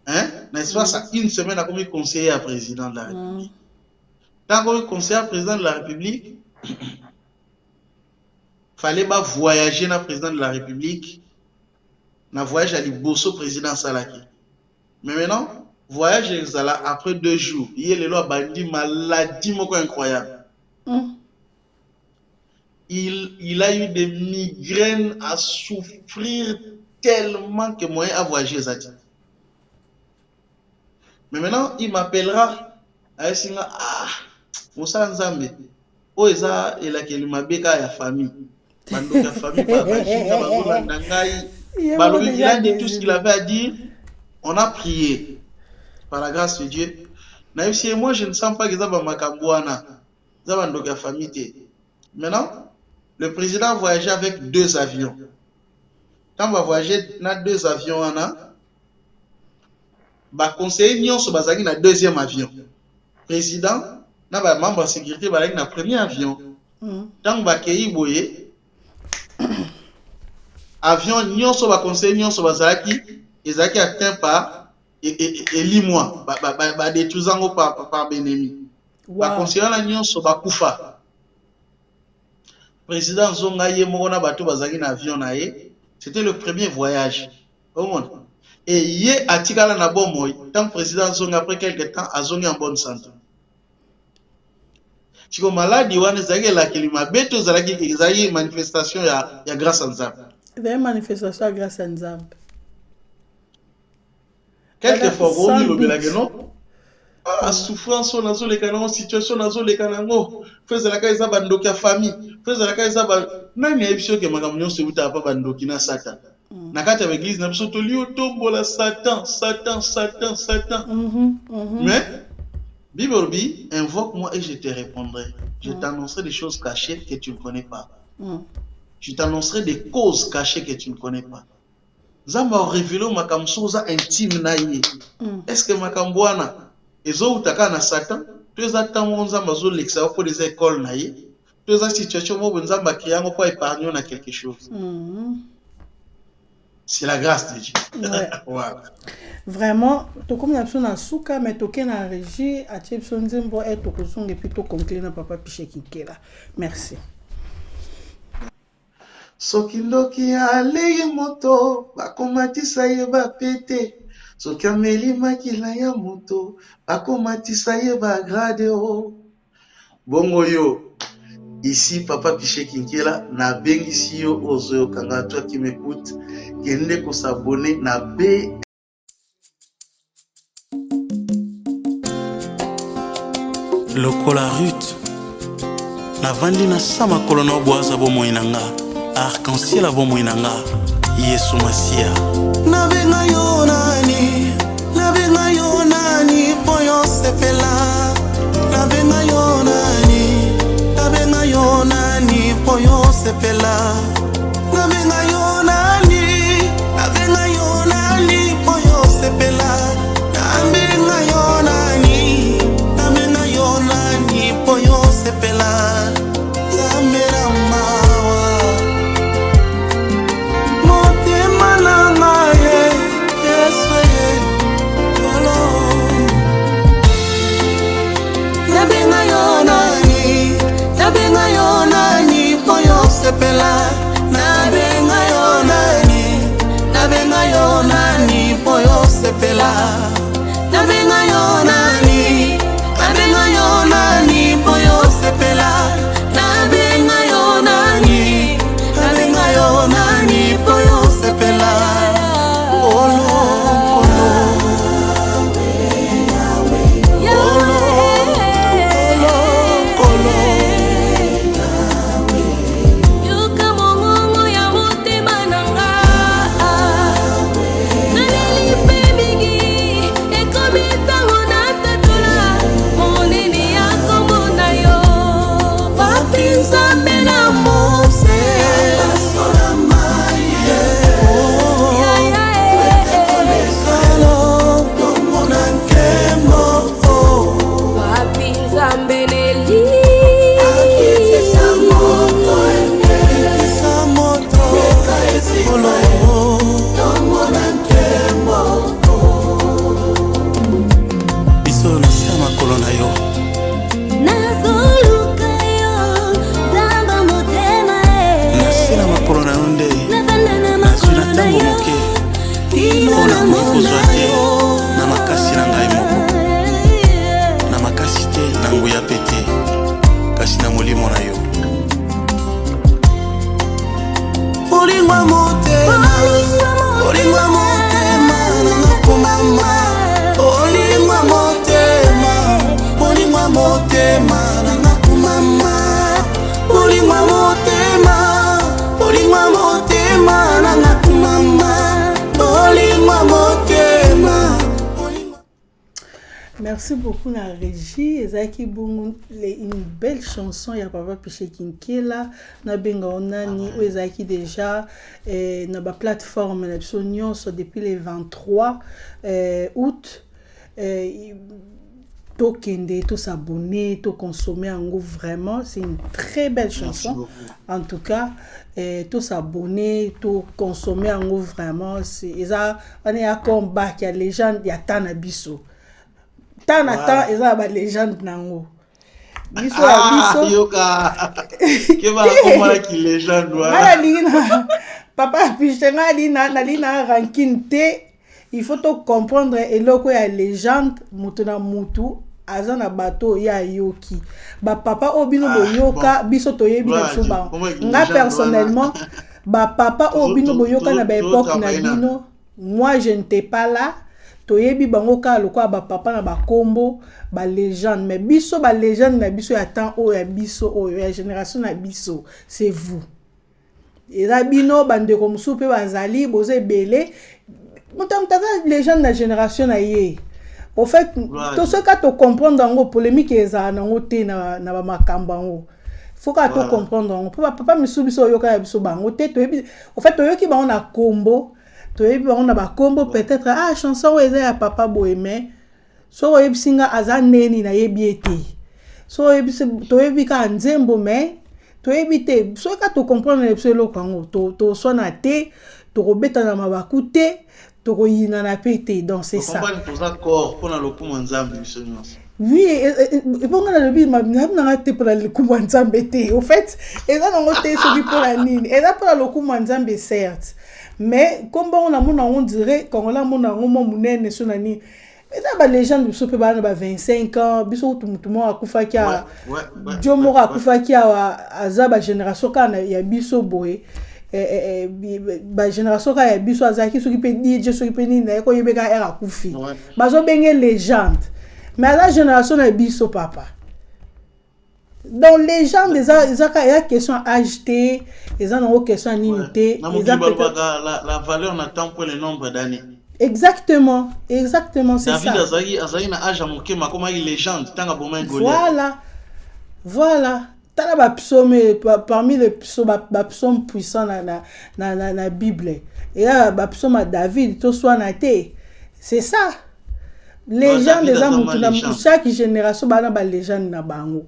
Hein? N'est-ce pas ça? Une semaine a commis conseiller à président de la République. Quand on est conseiller à président de la République, fallait pas voyager dans le président de la République. Na voyage à l'Ibosso président Salaki. Mais maintenant, voyage après 2 jours. Il y a les lois bandit maladie incroyable. Il a eu des migraines à souffrir tellement que moyen à voyager ça dit. Mais maintenant, il m'appellera à Singa Moussa Nzambe. Oh eza elakeli mabeka ya famille. Bando ya famille ba bajinga ba ndangai. Balobi il a dit tout ce qu'il avait à dire. On a prié par la grâce de Dieu. Na yesi moi je ne sens pas que ça ba makambwana. Ça bando ya famille té. Maintenant le président voyageait avec 2 avions. Quand on va voyager dans 2 avions, on conseiller nyonso bazaki na 2e avion. Président, na ba membre de sécurité bazaki na 1er avion. Tant ba kei boye avion nyonso ba conseiller nyonso bazaki ezaki atteint par elimwa ba détruisant par ennemi. Ba conseiller na nyonso ba kufa. Président Zonga ye mona bato bazaki na avion na ye, c'était le premier voyage. Au monde. Et ye atikala na bomoy, tant président Zonga après quelques temps azongi en bonne santé. Chiko maladi wana zaki la kelima beto zalaki ezaki manifestation ya grâce à Nzambe. Des manifestations grâce à Nzambe. Quelquefois romi lobelage non. Souffrance nazo le kanango situation nazo le kanango faisait la kaisa bandoki ya famille faisait la kaisa ba nani ebisho ke makambo nyonso buta pa bandoki na Satan na kati ya église na biso to liyo tombola Satan. Mais Bible dit invoque-moi et je te répondrai. Je t'annoncerai des choses cachées que tu ne connais pas. Je t'annoncerai des causes cachées que tu ne connais pas. Zamba révélé makambo soza intime na ye. Est-ce que makambo wana ezo utaka na Satan to eza tango Nzamba zo lekisa ko des écoles na ye to eza situation mo Nzamba kiyango po épargner na quelque chose. C'est la grâce de Dieu. Voilà. Vraiment to comme na na suka mais to ke na régie a tshepso nzembo et to kozonga puis to conclure na papa Piché Kinkela. Merci. Soki ndoki alei moto bakomatisa ye bapete. Soki ameli makila ya moto bakomatisa ye bagrade o. Bongo yo ici papa Piché Kinkela na bengisi yo ozo kanga toi qui m'écoute kende ko s'abonner na B lokola Ruth navandi na sama kolono boaza bomoi nanga arc-en-ciel bomoi nanga Yesu Masia nabenga yo nani poyo sepela nabenga yo nani poyo sepela nabenga yo nani poyo sepela nabenga yo nani poyo sepela zamera mawa motema nanga Yesu olo nabenga yo nani poyo sepela nabenga yo nani poyo sepela nabenga yo nani poyo sepela nabenga yo nani poyo sepela Merci beaucoup la régie. Ezaki bongo une belle chanson ya Papa Piché Kinkela na benga onani ou ezaki déjà na ba plateforme na biso nyonso depuis le 23 août to kende to s'abonner to consommer en gros vraiment c'est une très belle chanson en tout cas to s'abonner to consommer en gros vraiment c'est ça on est à combat qui a légende ya Tanabiso Tanata eza ba légende nango biso yoka keba komala ki légende wala lina Papa Piché na ranking te il faut to comprendre eloko ya légende mutu na mutu aza na bato ya yoki ba papa obino boyoka biso toyebi na biso ba nga personnellement ba papa obino boyoka na ba époque na bino moi je n'étais pas là toyebi bango ka lokwa ba papa na ba kombo ba légende mais biso ba légende na biso ya temps o ya biso o ya génération na biso c'est vous et la bino bande comme soupe bazali boze belé mutamtaza légende na génération na ye au fait tout ce que tu comprendre dans polémique eza na ngote na ba makamba ngo faut que tu comprendre ngo papa misubiso yoka ya biso bango te toyebi au fait toyoki bango na kombo toyebi bango na ba kombo peut-être chanson eza ya papa boyeme so oyebi singa aza neni na yebi ete so oyebi toyebi ka nzembo mais toyebi te so ka to comprendre biso eloko ngo to sona te to robeta na mabaku te to koyina na pete donc c'est ça oui et bon on a le bill na te pour le coup nzambe te au fait eza nango te soki pour la nini eza pour le coup nzambe certes mais comme on dirait quand on a mon munene so nani eza ba légende biso pe bana ba 25 ans biso tout monde akufa kia jomo akufa kia aza ba génération kana ya biso boy ba génération ka ya biso azaki soki pe DJ soki pe nini na ko yebeka era akufi bazo benge légende mais la génération na biso papa Donc les gens des a question acheter, ils ont une question unité, la valeur n'attend pas le nombre d'années. Exactement, c'est David ça. Azaï na âge amoké ma comme une légende tanga boma Voilà. Tala ba psaume parmi les psaumes puissants na Bible. Et là ba psaume à David to soit naté. C'est ça. Les gens des hommes chaque génération ba légende na bango.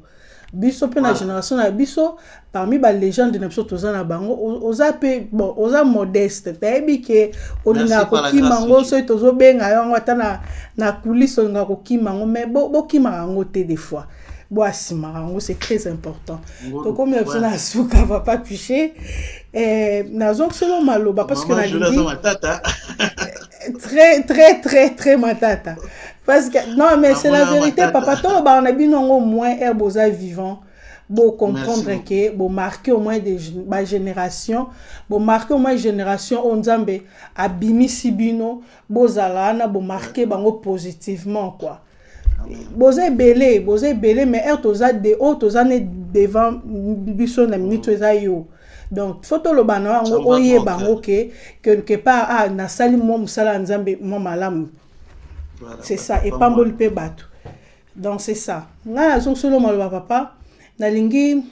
Biso pe na génération na biso parmi ba légende na biso toza na bango oza pe bon oza modeste tayebi ke olinga ko kimango so tozo benga yango ata na coulisse olinga ko kimango mais bo kimango te des fois bo asimango c'est très important to comme la personne asuka va pas toucher nazo solo maloba parce que na très matata. Parce que, non, mais c'est la vérité, papa. Tout le monde a bien au moins un vivant. Pour comprendre que, pour marquer au moins des générations, pour marquer au moins génération, on dit, abimi sibino, bozalana, pour marquer bango positivement, quoi. Bozé belé, mais toza de haut, toza ne devant, biso na minute toza yo. Donc, photo le banana, oye bango que quelque part, na sali mo musala nzambe mo malamu. C'est ça, et pas molpe batou. Donc c'est ça. Nga azong solo maloba papa, na lingi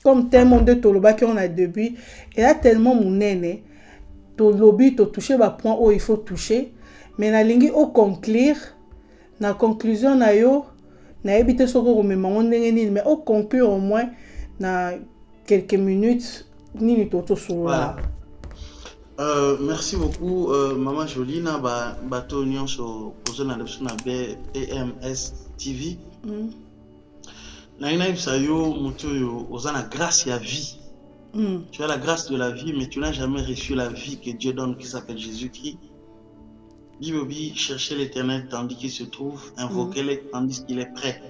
comme tellement de toloba qu'on a début, et là tellement munene, to lobby to toucher ba point où il faut toucher, mais na lingi au conclure, na conclusion na yo, na ebité soko rememango ndenge nini, mais au conclure au moins na quelques minutes nini toto solo là. Merci beaucoup, Maman Jolie. Na bateau union sur la BMS TV. Na ina yo muto ozana grâce à vie. Tu as la grâce de la vie, mais tu n'as jamais reçu la vie que Dieu donne, qui s'appelle Jésus-Christ. Bibobi, cherchez l'Éternel tandis qu'il se trouve, invoquez-le tandis qu'il est prêt.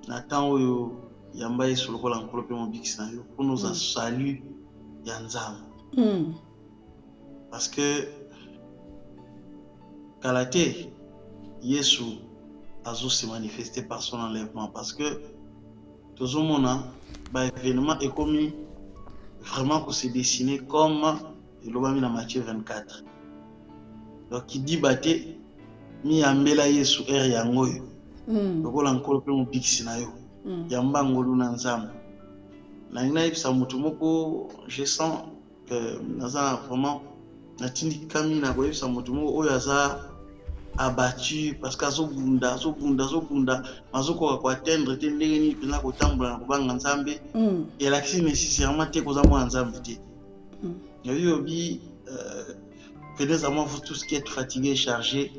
Nathan yo yamba sur le col en colope mon bix na yo pour nous salut yanzam. Parce que Kalate Yesu Azo s'est manifesté par son enlèvement. Parce que tout le monde événement est commis vraiment qu'on s'est dessiné comme le Lobami dans Matthieu 24. Donc il dit baté mi ambela Yesu er yangoyo. Donc on encore plus mon bixina yo. Yamba ngolu na nzambe. Na ina ipsa mutu moko je sens que naza vraiment natindi kami na koyeb sa mutu moko oyo aza abattu parce que azobunda mazokoka ko atteindre te ndenge nini pena kotambola na kobanga nzambe et l'accès nécessairement te koza mwa nzambe te yobi prenez-moi vous tous qui êtes fatigués et chargés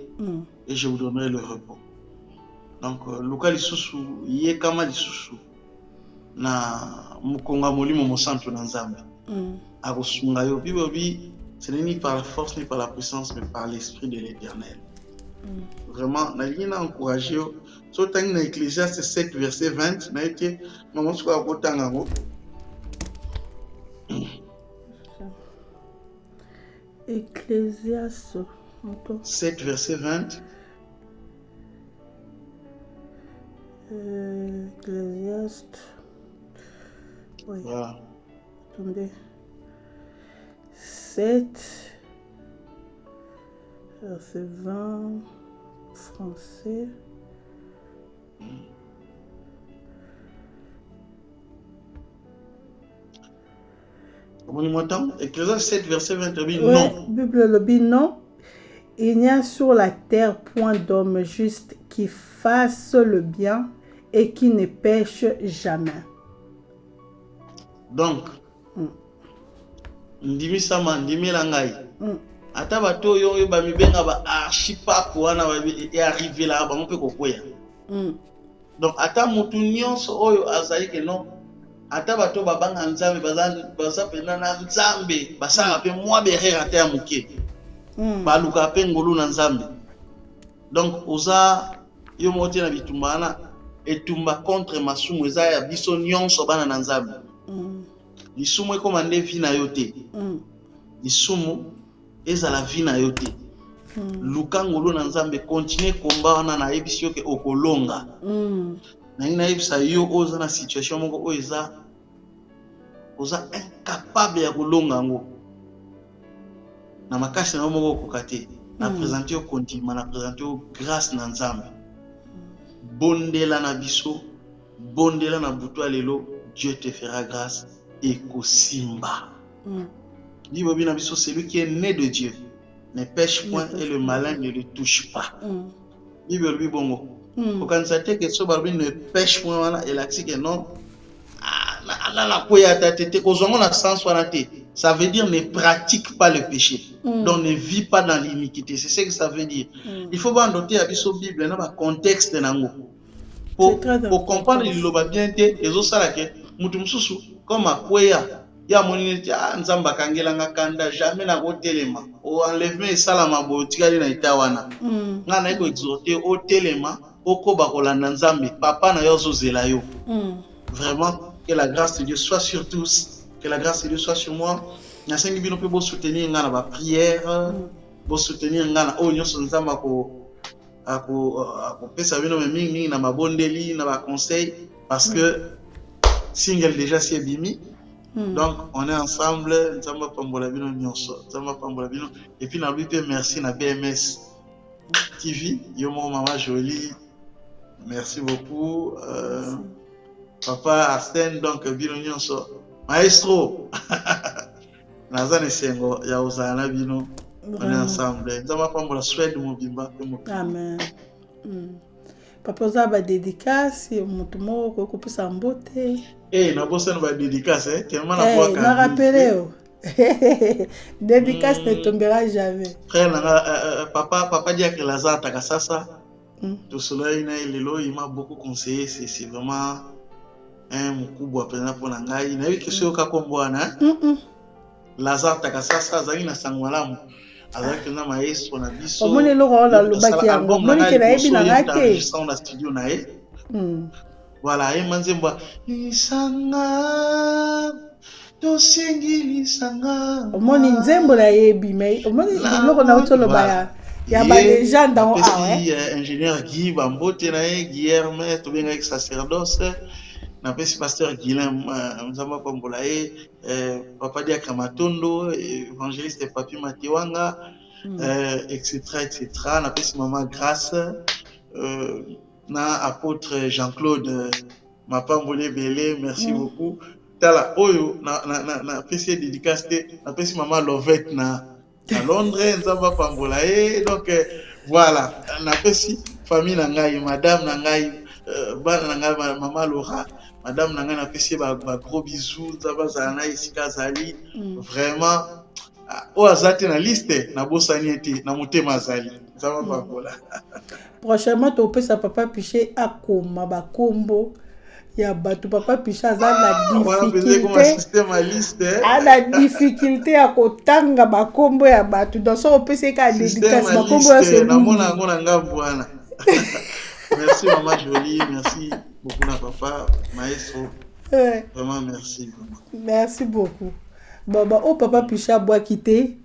et je vous donnerai le repos. Donc luka lisusu ye kama lisusu na mukonga molimo mosantu na nzambe akosunga yo bibobi. Ce n'est ni par la force ni par la puissance, mais par l'Esprit de l'Éternel. Vraiment, na lina encouragé. So tangi na Ecclésiaste 7 verset 20, na été maman soka kotanga ngo. Ecclésiaste 7 verset 20. Ecclésiaste. Oui. Voilà. Attendez. 7 verset 20 français. Comment m'entend? Ecclésiaste 7 verset 20 ouais, non. Bible le dit non. Il n'y a sur la terre point d'homme juste qui fasse le bien et qui ne pêche jamais. Donc ndimi sama ndimi langai ata bato yo ba mibenga ba archipapu wana ba arrivé là ba mpe kokoya donc ata mutu nyonso oyo azali ke non ata bato babanga nzambe baza pena na nzambe basanga pe mwa berera ata ya muke baluka pe ngolu na nzambe. Donc oza yo moti na bitumbana etumba contre masumu eza ya biso nyonso bana na nzambe. Lisumu ekomande vi na yo te. Lisumu eza la vi na yo te. Luka ngolo na nzambe continue komba wana na yebisi yo ke okolonga. nayebisa yo oza na situation moko oyo oza incapable ya kolonga yango na makasi na moko okoka te na présente yo kondima na présente yo grâce na nzambe bondela na biso bondela na butu ya lelo Dieu te fera grâce et kosimba Bible bina biso celui qui est né de Dieu ne pêche point et le malin ne le touche pas Bible bi bongo okanisa te ke so babi ne pêche point wana elakisi ke non na koya tete kozongo na sens wana te ça veut dire ne pratique pas le péché donc ne vis pas dans l'iniquité c'est ce que ça veut dire il faut voir noter à biso Bible na ba contexte nango pour comprendre liloba bien te ezosala ke mutu mususu comme akoya ya monine ti nzamba kangelanga kanda jamais na kotelema o enlèvement esalama botikali na ita wana nga na eko exhorter o telema okoba kolanda nzambe papa na yo azozela yo vraiment que la grâce de Dieu soit sur tous que la grâce de Dieu soit sur moi nasengi bino pe bo soutenir nga na ba prière bo soutenir nga na o nyonso nzamba ko pesa bino mingi na mabondeli na ba conseil parce que single déjà c'est bimi donc on est ensemble nzamba pambola bino nyonso nzamba pambola bino et puis na lui pe merci na BMS TV yo mo maman Jolie merci beaucoup papa Arsène donc bino nyonso maestro nazane sengo ya ozana bino on est ensemble nzamba pambola Suède mobimba amen papa za ba dédicace mutu moko ko pesa mbote na bossa na ba dédicace tellement na kwa na rappelé dédicace ne tombera jamais frère papa dit que Lazare Takasasa tout cela il m'a beaucoup conseillé c'est vraiment un mukubwa pena pona ngai na wiki sio ka kombwana Lazare Takasasa zali na sangwalamu azaki na maestro na biso omoni loko la lobaki yango moni ke na yebi na ngate na studio na ye voilà et manzemba isanga tosengi lisanga omoni nzembo na yebi mais omoni loko na utolo baya ya ba légende en ingénieur Guy Bambote na ye Guillerme to benga sacerdoce na pesi pasteur Guilhem nzamba pambola ye papa dia Kamatondo évangéliste Papi Matiwanga etc na pesi maman Grâce na apôtre Jean-Claude Mapambole Belé merci beaucoup tala oyo na pesi dédicace na pesi maman Lovette na Londres nzamba pambola ye donc voilà na pesi famille na ngai madame na ngai bana na ngai maman Laura madame na ngai na pesi ba gros bisous nzamba zana isika zali vraiment o azate na liste na bosani ete na motema azali nzamba pambola prochainement to pesa papa Piché akoma bakombo ya batu papa Piché aza na difficulté ya kotanga bakombo ya batu donc so opesa ka dédicace bakombo ya se namona ngo na ngambo wana merci maman Jolie merci beaucoup na papa maestro vraiment merci beaucoup baba o papa Piché aboa quitter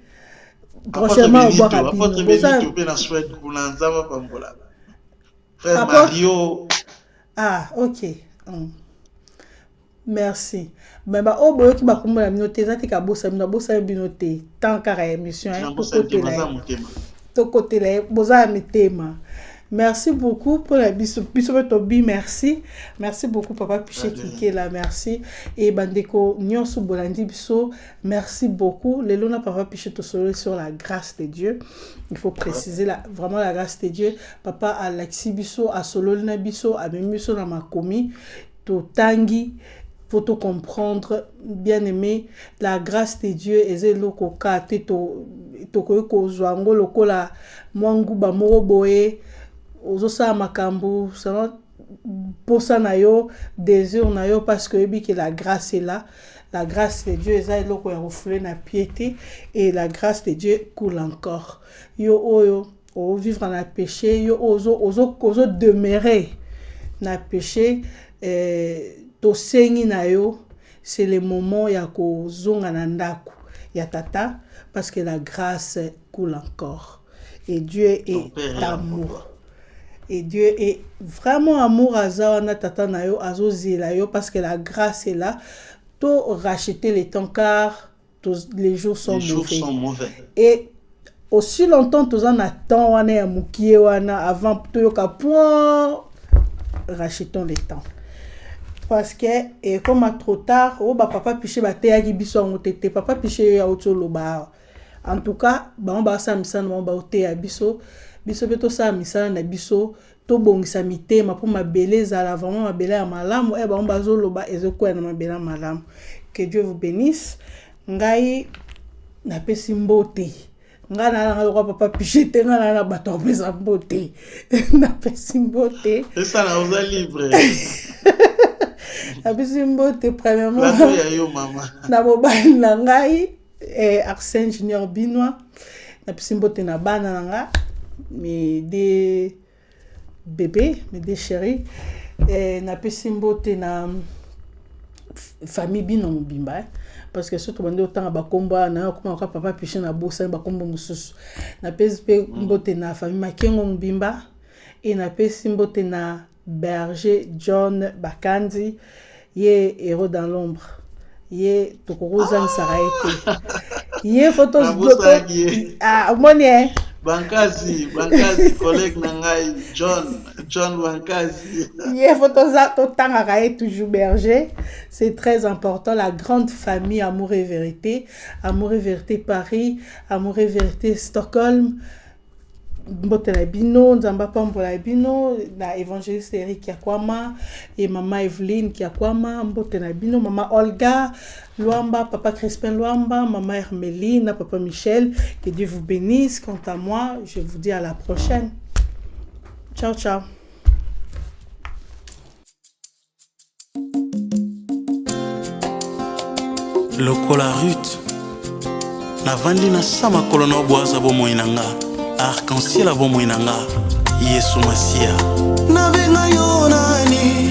prochainement on boit rapidement pe na Suède kuna nzamba pambola frère Mario ok merci mais ba o boyo ki ba kombo na minote za te ka bossa binote tant kara émission to côté la boza mitema. Merci beaucoup pour la biso tobi merci beaucoup papa Piché qui là merci et bandeko nyonso bolandi biso merci beaucoup lelo na papa Piché to sur la grâce de Dieu. Il faut préciser vraiment la grâce de Dieu. Papa Alexis biso a solo na biso a biso na makomi to tangi pour te comprendre bien aimé la grâce de Dieu ezelo ka te to ko zwango lokola mwangu ba moko boye ozosa makambu ça pour ça na yo désir na yo parce que bi que la grâce est là. La grâce de Dieu est là ko reflet na piété et la grâce de Dieu coule encore. Yo vivre dans le péché, yo ozo demeurer na péché to sengi na yo c'est le moment ya ko zonga na ndako ya tata parce que la grâce coule encore et Dieu est amour. Et Dieu est vraiment amour azawana tata na yo azozela yo parce que la grâce est là. To racheter les temps car les jours sont mauvais. Et aussi longtemps tous en attend wana ya mukie wana avant to yoka point rachetons les temps. Parce que et comme à trop tard oh ba papa piché ba teyaki biso ngotete papa piché ya otolo ba. En tout cas ba on ba sa misana ba oteya biso beto sa misana na biso to bongisa mitema pour mabele zala vraiment mabele ya malamu ba on ba zoloba ezoko na mabele malamu. Que Dieu vous bénisse. Ngai na pesi mbote. Nga na nga papa piché te nga na bato pesa mbote. Na pesi mbote. C'est ça là on est libre. Na pesi mbote premièrement. La ya yo mama. Na mobali na ngai Arsène Junior Binois. Na pesi mbote na bana na nga mais des bébés, mais des chéris. Na pesi mbote na famille bino mbimba parce que surtout bande autant ba komba na kuma ka papa piché na bossa ba kombo mususu na pesi mbote na famille Makengo mbimba et na pesi mbote na berger John Bakandi ye héros dans l'ombre ye tokoroza nsaraete ye photos ah monie Bankazi collègue nangai John Bankazi. Ye photos za to tanga kae toujours berger, c'est très important la grande famille Amour et Vérité Paris, Amour et Vérité Stockholm. Mbotela bino nzamba pambola bino na évangéliste Eric Yakwama et maman Evelyne Yakwama mbotela bino maman Olga Luamba papa Crispin Luamba maman Hermeline papa Michel, que Dieu vous bénisse. Quant à moi je vous dis à la prochaine. Ciao ciao. Lokola Ruth navandi na sama kolono boaza bomoinanga arc-en-ciel abomoinanga Yesu Masia nabenga yo nani